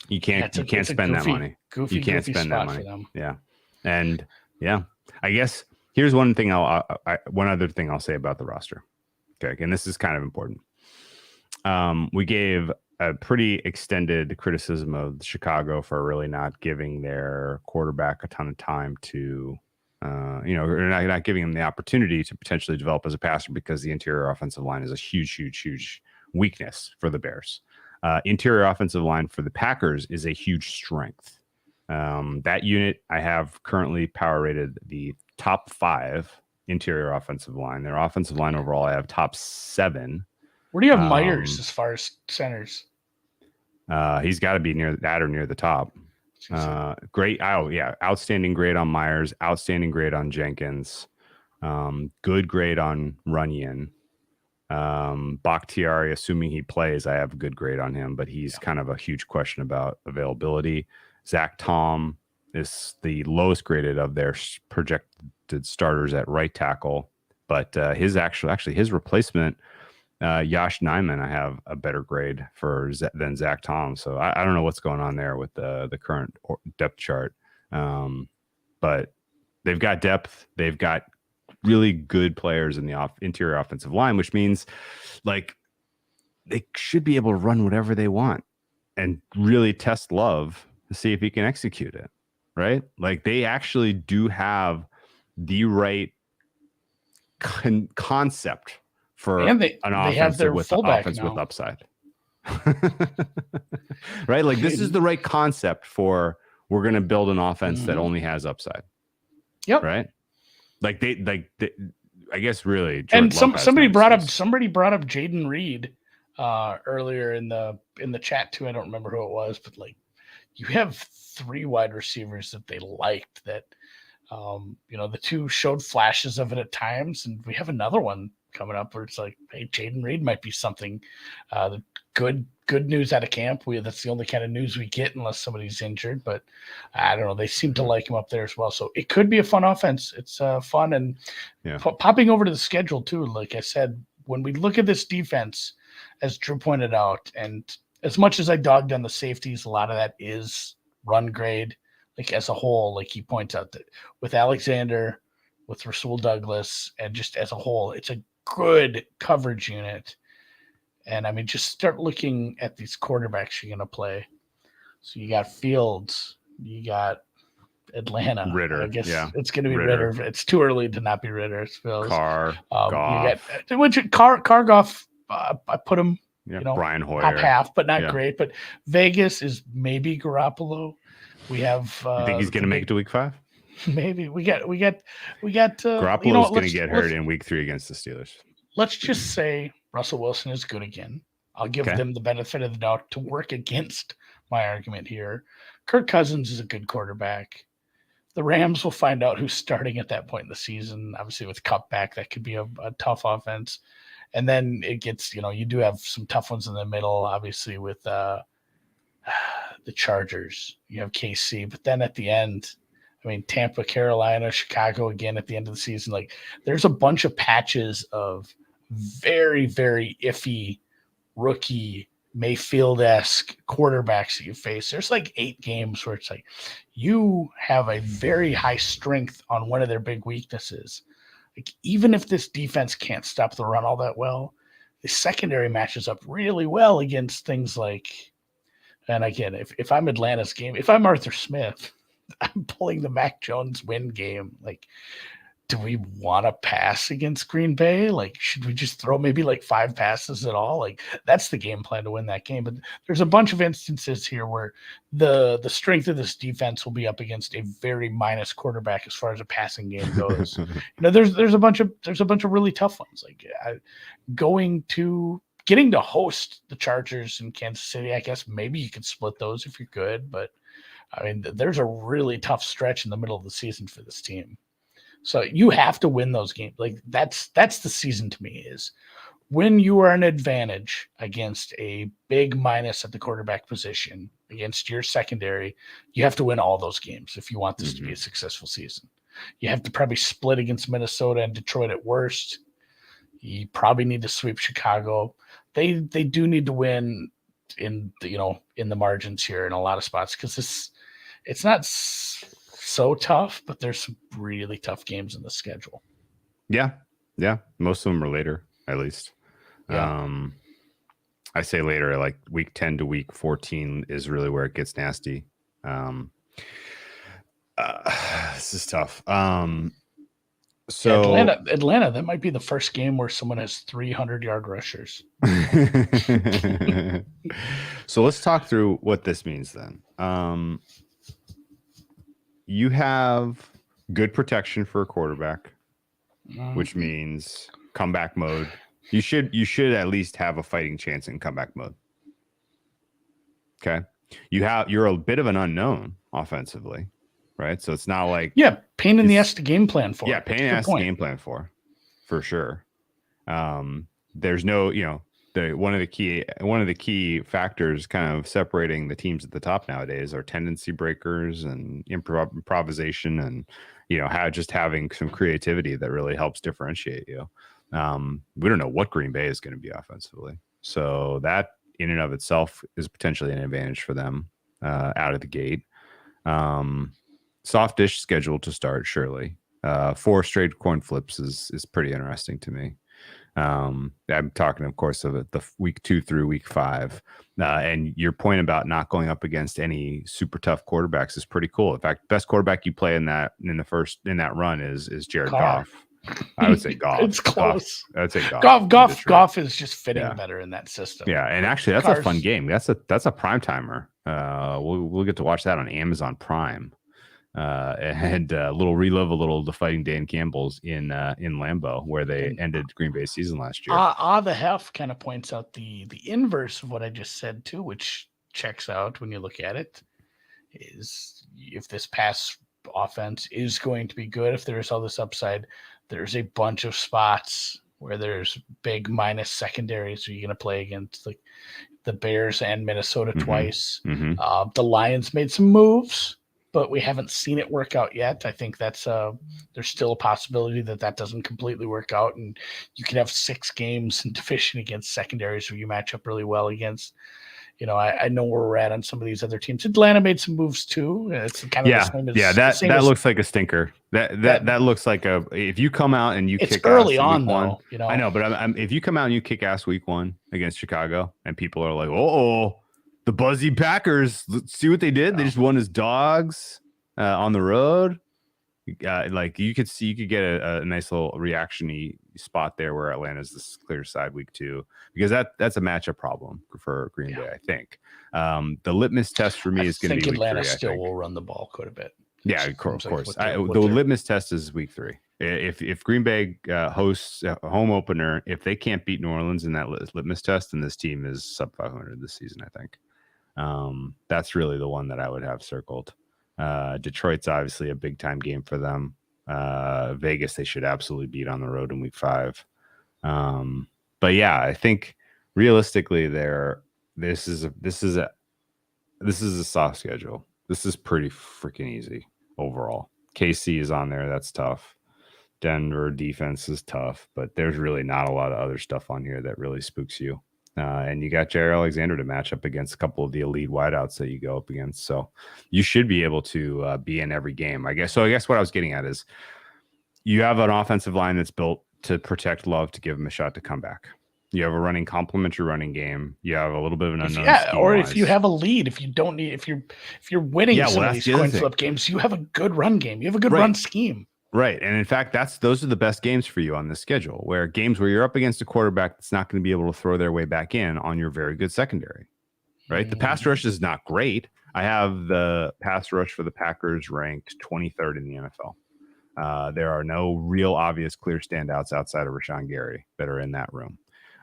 You can't spend that money. You can't spend that money. Yeah, and I guess here's one thing one other thing I'll say about the roster. Okay, and this is kind of important. We gave a pretty extended criticism of Chicago for really not giving their quarterback a ton of time to, or not giving him the opportunity to potentially develop as a passer, because the interior offensive line is a huge, huge, huge weakness for the Bears. Interior offensive line for the Packers is a huge strength. That unit, I have currently power rated the top 5 interior offensive line. Their offensive line overall, I have top 7. Where do you have Myers as far as centers? He's got to be near that or near the top. Great. Outstanding grade on Myers. Outstanding grade on Jenkins. Good grade on Runyon. Bakhtiari, assuming he plays, I have a good grade on him, but he's kind of a huge question about availability. Zach Tom is the lowest graded of their projected starters at right tackle, but his replacement, Yosh Nijman, I have a better grade than Zach Tom. So I don't know what's going on there with the current depth chart, but they've got depth. They've got really good players in the interior offensive line, which means like they should be able to run whatever they want and really test Love to see if he can execute it. Right? Like, they actually do have the right concept for an offense with upside. Right? Like, this is the right concept for, we're going to build an offense that only has upside. Yep. Right? Like they I guess really. And somebody brought up Jaden Reed earlier in the chat too. I don't remember who it was, but like, you have 3 wide receivers that they liked that, the 2 showed flashes of it at times, and we have another one coming up where it's like, hey, Jaden Reed might be something. The good news out of camp. That's the only kind of news we get unless somebody's injured, but I don't know. They seem to like him up there as well. So it could be a fun offense. It's fun. And popping over to the schedule too, like I said, when we look at this defense, as Drew pointed out, and as much as I dogged on the safeties, a lot of that is run grade. Like as a whole, like he points out that with Alexander, with Rasul Douglas, and just as a whole, it's a good coverage unit. And I mean, just start looking at these quarterbacks you're going to play. So you got Fields, you got Atlanta. Ritter. I guess yeah. it's going to be Ritter. It's too early to not be Ritter. It feels. Carr, Goff. Goff. You got Carr Goff. I put him, Brian Hoyer. top half, but not great. But Vegas is maybe Garoppolo. We have. You think he's going to make it to week 5? Maybe we got. Garoppolo's going to get hurt in week 3 against the Steelers. Let's just say Russell Wilson is good again. I'll give them the benefit of the doubt to work against my argument here. Kirk Cousins is a good quarterback. The Rams will find out who's starting at that point in the season. Obviously, with Kupp back, that could be a tough offense. And then it gets, you do have some tough ones in the middle, obviously, with the Chargers. You have KC. But then at the end, I mean, Tampa, Carolina, Chicago again at the end of the season. Like, there's a bunch of patches of very, very iffy rookie Mayfield-esque quarterbacks that you face. There's like 8 games where it's like you have a very high strength on one of their big weaknesses. Like, even if this defense can't stop the run all that well, the secondary matches up really well against things like, and again, if I'm Atlanta's game, if I'm Arthur Smith, I'm pulling the Mac Jones win game. Like, do we want to pass against Green Bay? Like, should we just throw maybe like 5 passes at all? Like, that's the game plan to win that game. But there's a bunch of instances here where the strength of this defense will be up against a very minus quarterback as far as a passing game goes. There's a bunch of really tough ones. Like getting to host the Chargers in Kansas City. I guess maybe you could split those if you're good, but I mean, there's a really tough stretch in the middle of the season for this team. So you have to win those games. Like that's the season to me, is when you are an advantage against a big minus at the quarterback position against your secondary, you have to win all those games if you want this to be a successful season. You have to probably split against Minnesota and Detroit at worst. You probably need to sweep Chicago. They do need to win in the margins here in a lot of spots, because it's not so tough, but there's some really tough games in the schedule. Yeah. Most of them are later, at least. Yeah. I say later, like week 10 to week 14 is really where it gets nasty. This is tough. So Atlanta, that might be the first game where someone has 300-yard rushers. So let's talk through what this means then. You have good protection for a quarterback, which means comeback mode. You should at least have a fighting chance in comeback mode. Okay. You're a bit of an unknown offensively, right? So it's not like pain in the ass to game plan for. Yeah, pain in the ass to game plan for sure. There's no, one of the key factors kind of separating the teams at the top nowadays are tendency breakers and improvisation, and having some creativity that really helps differentiate you. We don't know what Green Bay is going to be offensively, so that in and of itself is potentially an advantage for them out of the gate. Soft-ish schedule to start, surely. 4 straight coin flips is pretty interesting to me. I'm talking, of course, of the week 2 through week 5. And your point about not going up against any super tough quarterbacks is pretty cool. In fact, best quarterback you play in that run is Jared Goff. I would say Goff. It's close. I would say Goff. Goff is just fitting better in that system. Yeah, and actually, that's a fun game. That's a prime timer. We'll get to watch that on Amazon Prime. And a little relive the Fighting Dan Campbell's in Lambeau, where they ended Green Bay's season last year. The Hef kind of points out the inverse of what I just said too, which checks out when you look at it. Is if this pass offense is going to be good, if there's all this upside, there's a bunch of spots where there's big minus secondaries where you're going to play against like the Bears and Minnesota twice. The Lions made some moves, but we haven't seen it work out yet. I think that's there's still a possibility that doesn't completely work out, and you can have 6 games in division against secondaries where you match up really well against. I know where we're at on some of these other teams. Atlanta made some moves too. It's kind of the same as that looks like a stinker. That looks like if you come out and you it's kick early ass on week though. I know, but if you come out and you kick ass week 1 against Chicago, and people are like, "Oh, the Buzzy Packers! Let's see what they did. They just won as dogs on the road." Like you could get a nice little reaction-y spot there where Atlanta's this clear side week 2, because that's a matchup problem for Green Bay. I think the litmus test for me is going to be week Atlanta 3. Still will run the ball quite a bit. Yeah, of course. The litmus test is week 3. If Green Bay hosts a home opener, if they can't beat New Orleans in that litmus test, then this team is sub 500 this season. I think that's really the one that I would have circled. Detroit's obviously a big time game for them. Vegas, they should absolutely beat on the road in week 5. But yeah, I think realistically this is a soft schedule. This is pretty freaking easy overall. KC is on there. That's tough. Denver defense is tough, but there's really not a lot of other stuff on here that really spooks you. And you got Jair Alexander to match up against a couple of the elite wideouts that you go up against. So you should be able to be in every game, I guess. So I guess what I was getting at is you have an offensive line that's built to protect Love, to give him a shot to come back. You have a complementary running game. You have a little bit of an unknown. If you have a lead, if you're winning some of these coin flip games, you have a good run game. You have a good run scheme. Right. And in fact, those are the best games for you on this schedule, where games where you're up against a quarterback that's not going to be able to throw their way back in on your very good secondary. Right. The pass rush is not great. I have the pass rush for the Packers ranked 23rd in the NFL. There are no real obvious clear standouts outside of Rashawn Gary that are in that room.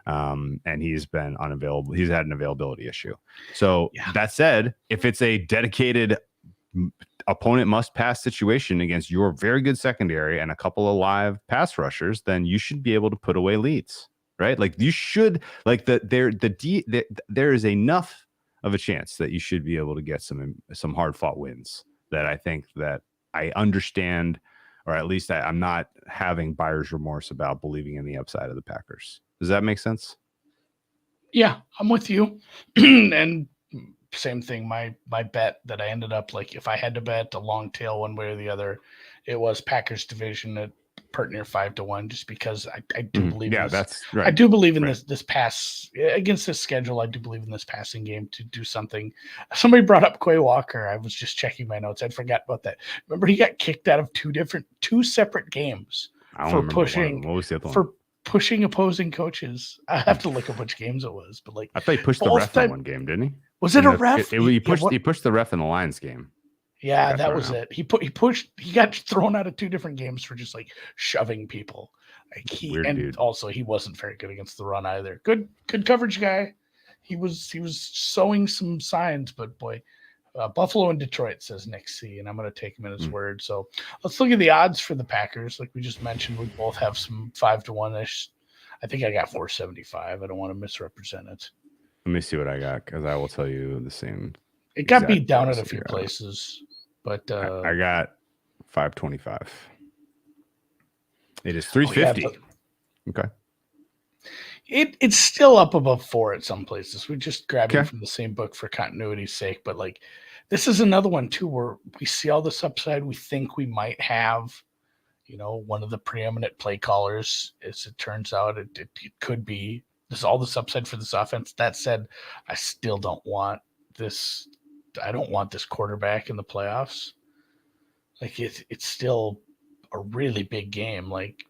And he's been unavailable. He's had an availability issue. So that said, if it's a dedicated opponent must pass situation against your very good secondary and a couple of live pass rushers, then you should be able to put away leads, right? Like you should, like there is enough of a chance that you should be able to get some hard fought wins that I think that I understand, or at least I'm not having buyer's remorse about believing in the upside of the Packers. Does that make sense? Yeah, I'm with you. And same thing. My bet that I ended up, like, if I had to bet a long tail one way or the other, it was Packers division at pert near 5-1, just because I do believe. Yeah, that's right. I do believe in this pass against this schedule. I do believe in this passing game to do something. Somebody brought up Quay Walker. I was just checking my notes. I'd forgot about that. Remember, he got kicked out of two separate games for pushing. What was the other one? Pushing opposing coaches. I have to look up which games it was, but like, I thought he pushed the ref in one game, didn't he? Was it a ref? He pushed the ref in the Lions game. Yeah, that was it. He got thrown out of 2 different games for just like shoving people. Like dude. Also he wasn't very good against the run either. Good coverage guy. He was sowing some signs, but boy, Buffalo and Detroit, says Nick C, and I'm going to take him at his word. So let's look at the odds for the Packers. Like we just mentioned, we both have some 5-1-ish. I think I got 475. I don't want to misrepresent it. Let me see what I got, because I will tell you the same. It got beat down at a few places, but I got 525. It is 350. Okay. It's still up above 4 at some places. We just grabbed it from the same book for continuity's sake, but like this is another one too where we see all this upside. We think we might have, one of the preeminent play callers. As it turns out, it could be. There's all this upside for this offense. That said, I still don't want this. I don't want this quarterback in the playoffs. Like it's still a really big game. Like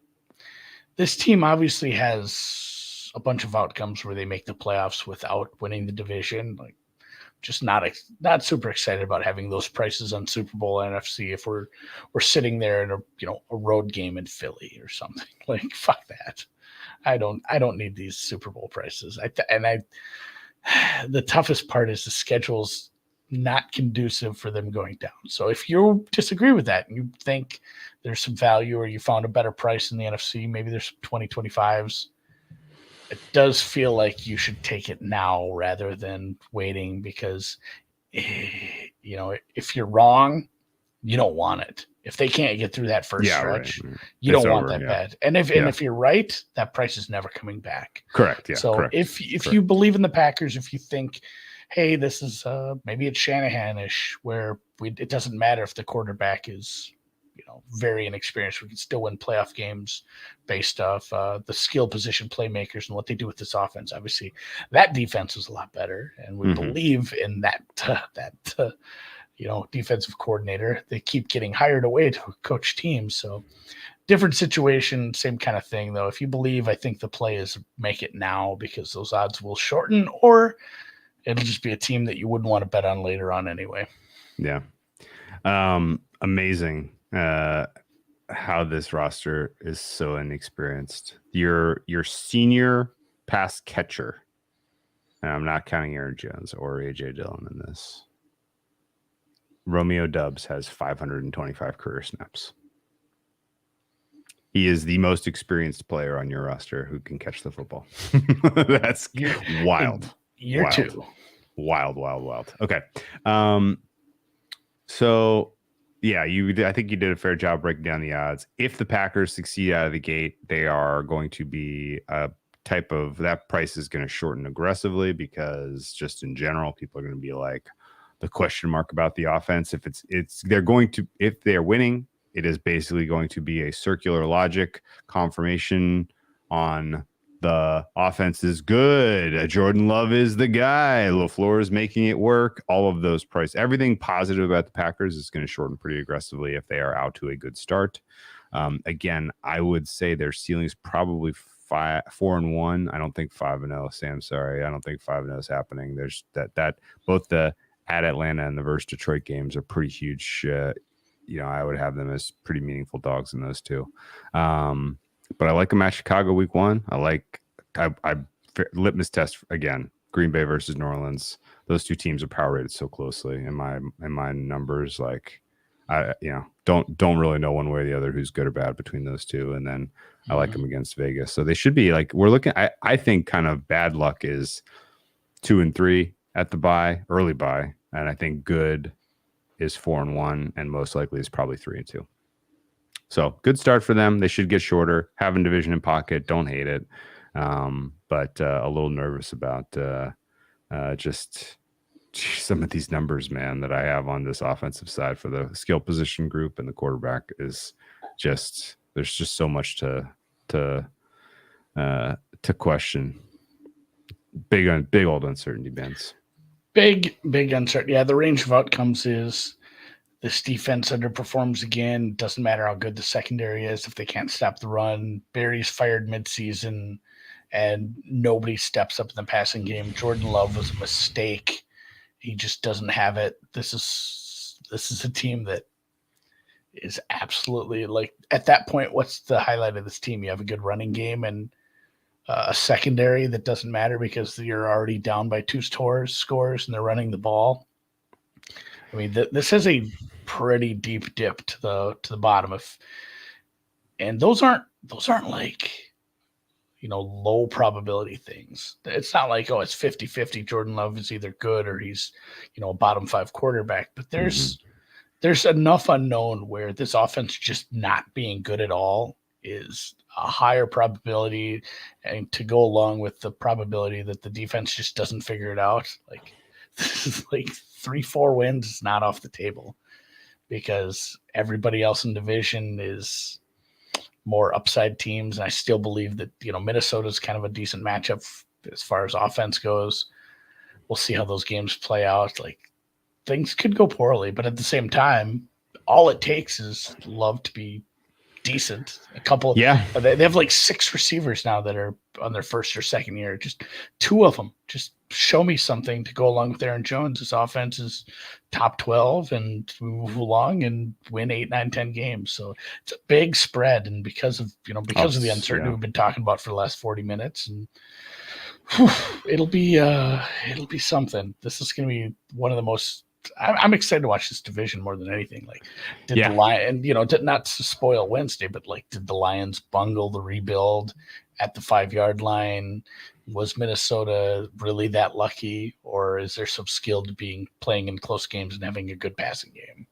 this team obviously has a bunch of outcomes where they make the playoffs without winning the division. Like just not super excited about having those prices on Super Bowl NFC if we're sitting there in a road game in Philly or something. Like fuck that. I don't need these Super Bowl prices. The toughest part is the schedule's not conducive for them going down. So if you disagree with that and you think there's some value or you found a better price in the NFC, maybe there's some 2025s, it does feel like you should take it now rather than waiting, because if you're wrong, you don't want it. If they can't get through that first stretch, you don't want that bet. And if you're right, that price is never coming back. Correct. Yeah. So correct. if you believe in the Packers, if you think hey, this is maybe it's Shanahan-ish, where it doesn't matter if the quarterback is, very inexperienced. We can still win playoff games based off the skill position playmakers and what they do with this offense. Obviously, that defense is a lot better, and we believe in that defensive coordinator. They keep getting hired away to coach teams, so different situation, same kind of thing, though. If you believe, I think the play is make it now, because those odds will shorten, or it'll just be a team that you wouldn't want to bet on later on anyway. Yeah. Amazing how this roster is so inexperienced. Your senior pass catcher, and I'm not counting Aaron Jones or AJ Dillon in this, Romeo Doubs, has 525 career snaps. He is the most experienced player on your roster who can catch the football. That's wild. Year two. Wild. Okay. So yeah, I think you did a fair job breaking down the odds. If the Packers succeed out of the gate, they are going to be a type of, that price is going to shorten aggressively, because just in general, people are going to be like, the question mark about the offense. If if they're winning, it is basically going to be a circular logic confirmation on the offense is good. Jordan Love is the guy. LaFleur is making it work. All of those everything positive about the Packers is going to shorten pretty aggressively if they are out to a good start. Again, I would say their ceiling is probably 4-1. I don't think 5-0. Sam, sorry, I don't think 5-0 is happening. There's that both the at Atlanta and the versus Detroit games are pretty huge. I would have them as pretty meaningful dogs in those two. But I like them at Chicago week 1. I litmus test again, Green Bay versus New Orleans. Those two teams are power rated so closely in my numbers. Like, I don't really know one way or the other who's good or bad between those two. And then I like them against Vegas. So they should be like, we're looking, I think kind of bad luck is 2-3 at the early bye. And I think good is 4-1, and most likely is probably 3-2. So good start for them. They should get shorter, having division in pocket. Don't hate it. But a little nervous about just some of these numbers, man, that I have on this offensive side for the skill position group, and the quarterback is just, there's just so much to question. Big old uncertainty, Benz. Big uncertainty. Yeah, the range of outcomes is this defense underperforms again. Doesn't matter how good the secondary is if they can't stop the run. Barry's fired midseason, and nobody steps up in the passing game. Jordan Love was a mistake. He just doesn't have it. This is a team that is absolutely, like, at that point, what's the highlight of this team? You have a good running game and a secondary that doesn't matter because you're already down by 2 scores and they're running the ball. I mean, this is a pretty deep dip to the bottom and those aren't like, low probability things. It's not like, oh, it's 50-50. Jordan Love is either good or he's, a bottom 5 quarterback, but there's enough unknown where this offense just not being good at all is a higher probability, and to go along with the probability that the defense just doesn't figure it out. Like, this is like 3-4 wins is not off the table, because everybody else in division is more upside teams. And I still believe that, Minnesota's kind of a decent matchup as far as offense goes. We'll see how those games play out. Like, things could go poorly, but at the same time, all it takes is Love to be decent. A couple, yeah. They have like 6 receivers now that are on their first or second year. Just 2 of them. Just show me something to go along with Aaron Jones. His offense is top 12, and we move along and win 8, 9, 10 games. So it's a big spread, and because of the uncertainty we've been talking about for the last 40 minutes, and it'll be something. This is going to be one of the most. I'm excited to watch this division more than anything. Like, did the Lions, not to spoil Wednesday, but like, did the Lions bungle the rebuild at the 5-yard line? Was Minnesota really that lucky, or is there some skill to playing in close games and having a good passing game?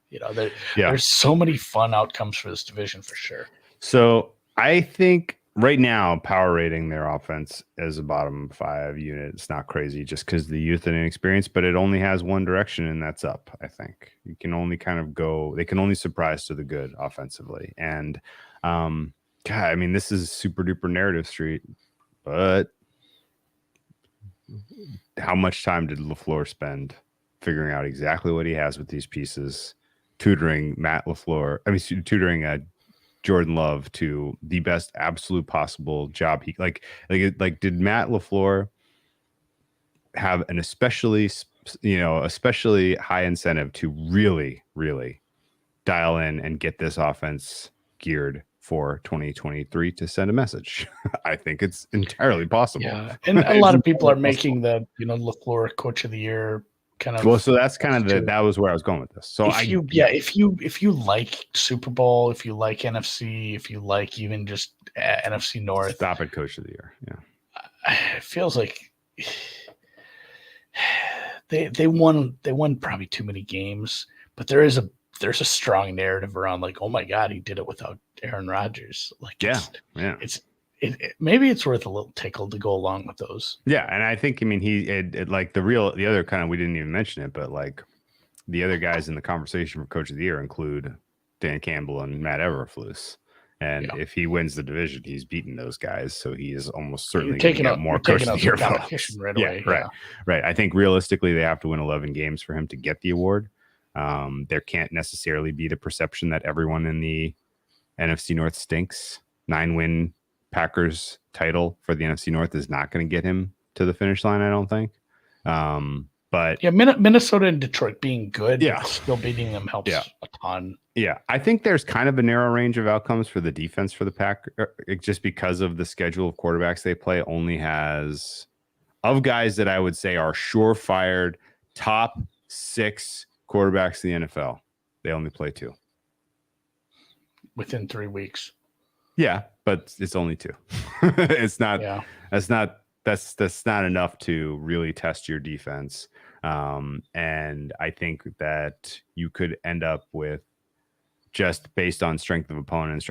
There's so many fun outcomes for this division for sure. So I think right now, power rating their offense as a bottom 5 unit. It's not crazy just because the youth and inexperience, but it only has one direction, and that's up. I think you can only kind of go. They can only surprise to the good offensively, and God, I mean, this is super duper narrative street, but how much time did LaFleur spend figuring out exactly what he has with these pieces, tutoring Jordan Love to the best absolute possible job he did Matt LaFleur have an especially high incentive to really dial in and get this offense geared for 2023 to send a message? I think it's entirely possible. Yeah, and a lot of people are making the LaFleur Coach of the Year kind of. Well, so that's kind of that was where I was going with this. So if you like Super Bowl, if you like NFC, if you like even just NFC North, stop at Coach of the Year. Yeah, it feels like they won probably too many games, but there's a strong narrative around like, oh my God, he did it without Aaron Rodgers. Like, maybe it's worth a little tickle to go along with those. Yeah, and I think, I mean, the other kind of, we didn't even mention it, but like the other guys in the conversation for Coach of the Year include Dan Campbell and Matt Eberflus. And if he wins the division, he's beaten those guys, so he is almost certainly going to get more Coach of the Year votes. Right. I think realistically, they have to win 11 games for him to get the award. There can't necessarily be the perception that everyone in the NFC North stinks. 9-win Packers title for the NFC North is not going to get him to the finish line, I don't think. But yeah, Minnesota and Detroit being good, still beating them helps a ton. Yeah, I think there's kind of a narrow range of outcomes for the defense for the Packers, just because of the schedule of quarterbacks they play. Only has, of guys that I would say are surefire top 6 quarterbacks in the NFL, they only play 2 within 3 weeks. Yeah, but it's only 2. It's not. Yeah. That's not enough to really test your defense. And I think that you could end up with, just based on strength of opponent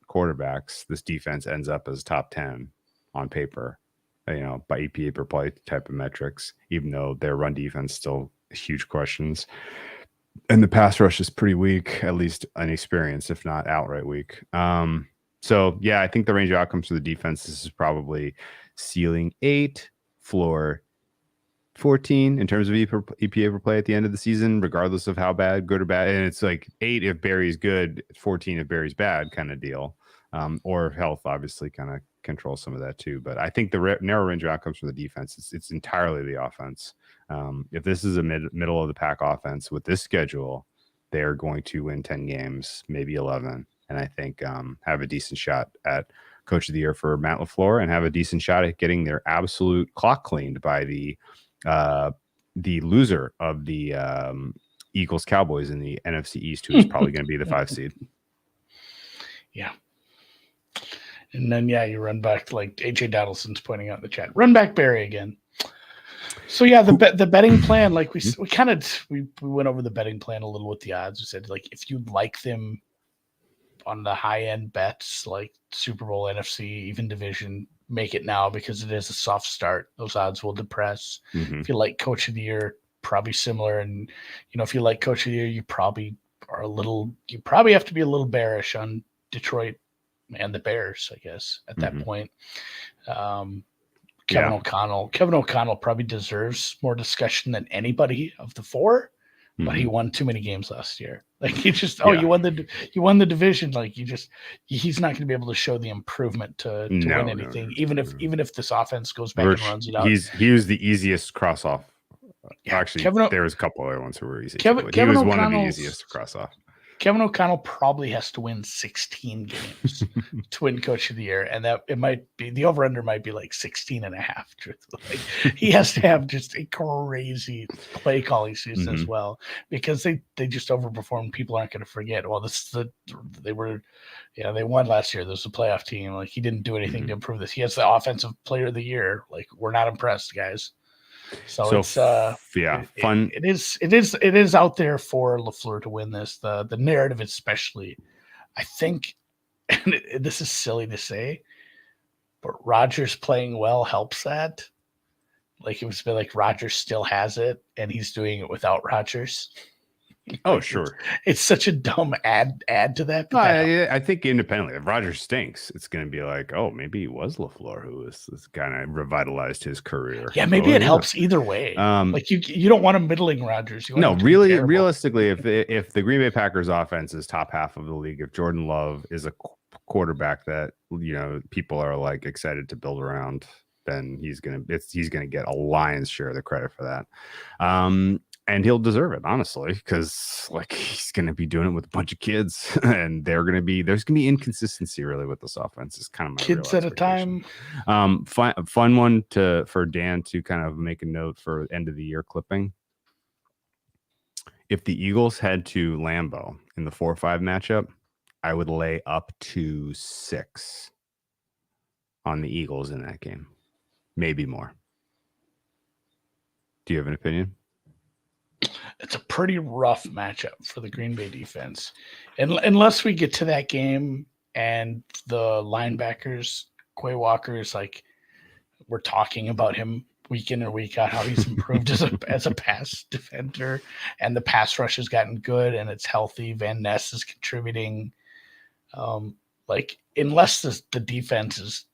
quarterbacks, this defense ends up as top 10 on paper, by EPA per play type of metrics, even though their run defense still huge questions. And the pass rush is pretty weak, at least inexperienced, if not outright weak. So yeah, I think the range of outcomes for the defense, this is probably ceiling 8, floor 14 in terms of EPA per play at the end of the season, regardless of how good or bad. And it's like 8 if Barry's good, 14 if Barry's bad kind of deal. Or health obviously kind of controls some of that too. But I think the narrow range of outcomes for the defense, it's entirely the offense. If this is a middle of the pack offense with this schedule, they're going to win 10 games, maybe 11. And I think have a decent shot at Coach of the Year for Matt LaFleur, and have a decent shot at getting their absolute clock cleaned by the loser of the Eagles Cowboys in the NFC East, who is probably going to be the 5 seed. Yeah. And then, you run back, like AJ Donaldson's pointing out in the chat, run back Barry again. So yeah, the betting plan, like we went over the betting plan a little with the odds. We said, like, if you like them on the high end bets, like Super Bowl, NFC, even division, make it now, because it is a soft start. Those odds will depress. If you like Coach of the Year, probably similar. And if you like Coach of the Year, you probably have to be a little bearish on Detroit and the Bears, I guess, at that point. Kevin O'Connell probably deserves more discussion than anybody of the 4, but he won too many games last year. Like, he just, you won the division. Like, he's not going to be able to show the improvement to win anything, even if this offense goes back and runs it out. He was the easiest cross off. Actually, there was a couple other ones who were easy. He was one of the easiest to cross off. Kevin O'Connell probably has to win 16 games to win Coach of the Year. And that it might be, the over-under might be like 16 and a half. Like, he has to have just a crazy play calling season as well, because they just overperformed. People aren't going to forget. Well, they won last year. There's a playoff team. Like, he didn't do anything to improve this. He has the offensive player of the year. Like, we're not impressed, guys. So it's fun. It is out there for LaFleur to win this. The narrative, especially, I think, and this is silly to say, but Rodgers playing well helps that. Like it was like Rodgers still has it, and he's doing it without Rodgers. Oh, Like, sure. It's such a dumb add to that. No, But that I think independently, if Rodgers stinks, it's going to be like, oh, maybe it was LaFleur who was kind of revitalized his career. yeah, maybe Oh, it yeah. helps either way. Like you don't want a middling Rodgers. You want No, him to be really, terrible. realistically, if the Green Bay Packers offense is top half of the league, if Jordan Love is a quarterback that people are like excited to build around, then he's gonna get a lion's share of the credit for that. And he'll deserve it, honestly, because like he's gonna be doing it with a bunch of kids, and there's gonna be inconsistency really with this offense. Is kind of my kids real at a time. Fun one for Dan to kind of make a note for end of the year clipping. If the Eagles head to Lambeau in the 4-5 matchup, I would lay up to 6 on the Eagles in that game, maybe more. Do you have an opinion? It's a pretty rough matchup for the Green Bay defense. And unless we get to that game and the linebackers, Quay Walker is like, we're talking about him week in or week out, how he's improved as a pass defender, and the pass rush has gotten good and it's healthy. Van Ness is contributing. Like unless the defense is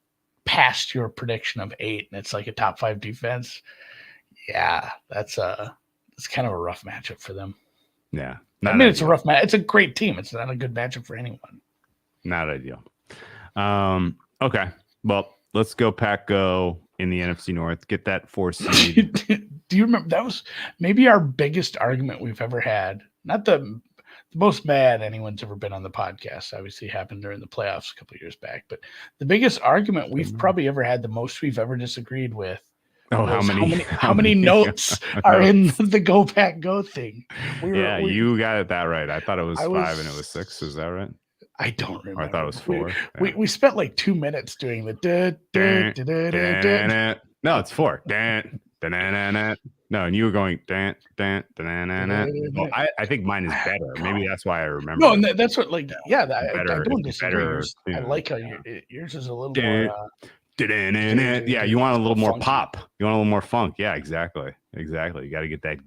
past your prediction of 8 and it's like a top 5 defense, yeah, it's kind of a rough matchup for them. Yeah. I mean, it's a rough match. It's a great team. It's not a good matchup for anyone. Not ideal. Okay. Well, let's go Pack Go in the NFC North. Get that 4 seed. Do you remember that was maybe our biggest argument we've ever had? Not the most mad anyone's ever been on the podcast. Obviously happened during the playoffs a couple of years back. But the biggest argument we've probably ever had, the most we've ever disagreed with, oh, how many notes are in the Go Pack Go thing? You got it that right. I thought it was 5 and it was 6. Is that right? I don't remember. I thought it was 4. We spent like 2 minutes doing the No, it's 4. No, and you were going Well, I think mine is better. Maybe that's why I remember. No, and that's what I don't disagree. Better, I like how yours is a little more. Yeah, you want a little more pop. You want a little more funk. Yeah, exactly. You got to get that.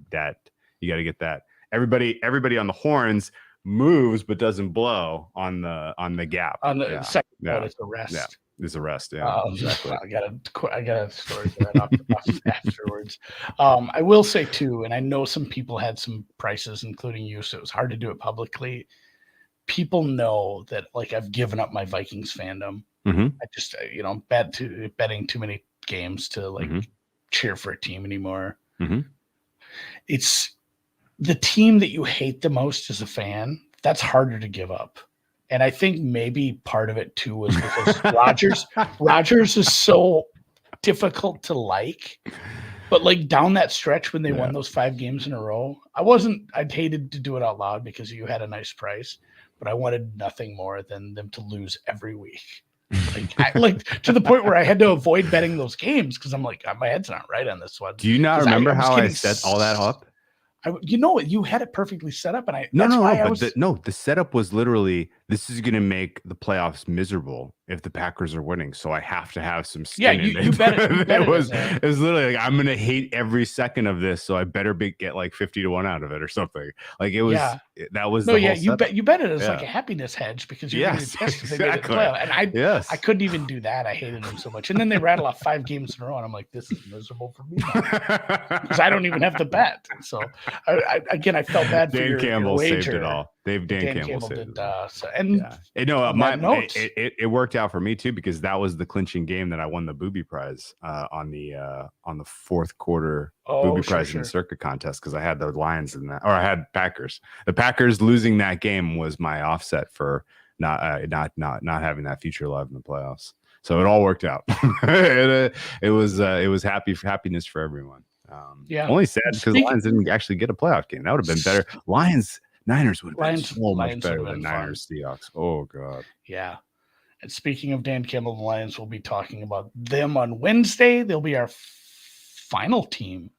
You got to get that. Everybody on the horns moves but doesn't blow on the gap. On the second one, it's a rest. Yeah, it's a rest. Yeah, exactly. I got a story for that off afterwards. I will say too, and I know some people had some prices, including you, so it was hard to do it publicly. People know that like I've given up my Vikings fandom. Mm-hmm. I just betting too many games to like cheer for a team anymore. Mm-hmm. It's the team that you hate the most as a fan. That's harder to give up. And I think maybe part of it too was because Rodgers is so difficult to like. But like down that stretch when they won those 5 games in a row, I'd hated to do it out loud because you had a nice price, but I wanted nothing more than them to lose every week. Like to the point where I had to avoid betting those games because I'm like, my head's not right on this one. Do you not remember how I set all that up? You had it perfectly set up, and the setup was literally, this is going to make the playoffs miserable if the Packers are winning, so I have to have some skin in it. You bet it. It was literally like, I'm going to hate every second of this, so I better get like 50-1 out of it or something. Like it was that was you bet it as like a happiness hedge because you're going to be pissed if they made the playoff. And I couldn't even do that. I hated them so much. And then they rattle off 5 games in a row, and I'm like, this is miserable for me because I don't even have to bet. So I felt bad for Dan Campbell wager. saved it all. Dan Campbell saved it all. It worked out for me too because that was the clinching game that I won the booby prize on the 4th quarter booby prize in the circuit contest because I had the Lions in that, or I had Packers. The Packers losing that game was my offset for not having that future love in the playoffs. So it all worked out. It was happiness for everyone. Only sad because the Lions didn't actually get a playoff game. That would have been better. Niners would have been so much better than Niners Seahawks. Oh god. Yeah. And speaking of Dan Campbell, the Lions, will be talking about them on Wednesday. They'll be our final team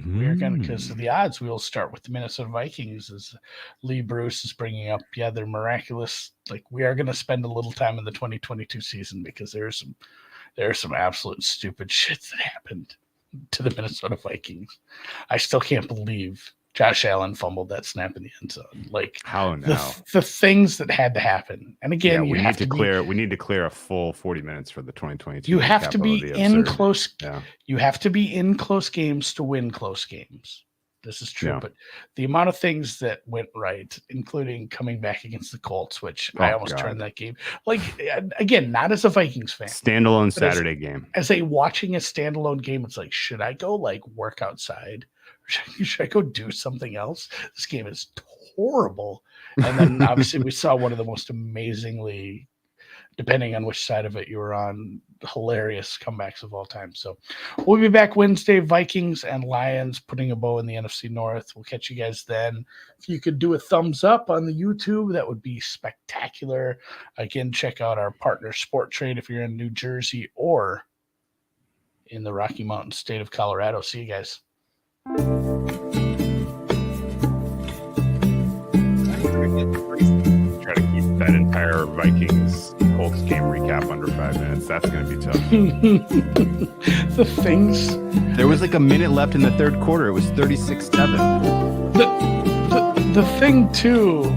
We're going to, because of the odds, we'll start with the Minnesota Vikings, as Lee Bruce is bringing up. Yeah, they're miraculous. Like, we are going to spend a little time in the 2022 season because there's some absolute stupid shit that happened to the Minnesota Vikings. I still can't believe Josh Allen fumbled that snap in the end zone. Like, how now? The things that had to happen. And again, we need to clear a full 40 minutes for the 2022. You have to be in close. Yeah. You have to be in close games to win close games. This is true, but the amount of things that went right, including coming back against the Colts, which I almost turned that game. Like, again, not as a Vikings fan. Standalone Saturday game. As watching a standalone game, it's like, should I go work outside? Should I go do something else? This game is horrible. And then obviously we saw one of the most amazingly, depending on which side of it you were on, hilarious comebacks of all time. So we'll be back Wednesday, Vikings and Lions putting a bow in the NFC North. We'll catch you guys then. If you could do a thumbs up on the YouTube, that would be spectacular. Again, check out our partner Sporttrade if you're in New Jersey or in the Rocky Mountain state of Colorado. See you guys. Try to keep that entire Vikings Colts game recap under 5 minutes. That's going to be tough. The things. There was like a minute left in the third quarter. It was 36-7. The thing too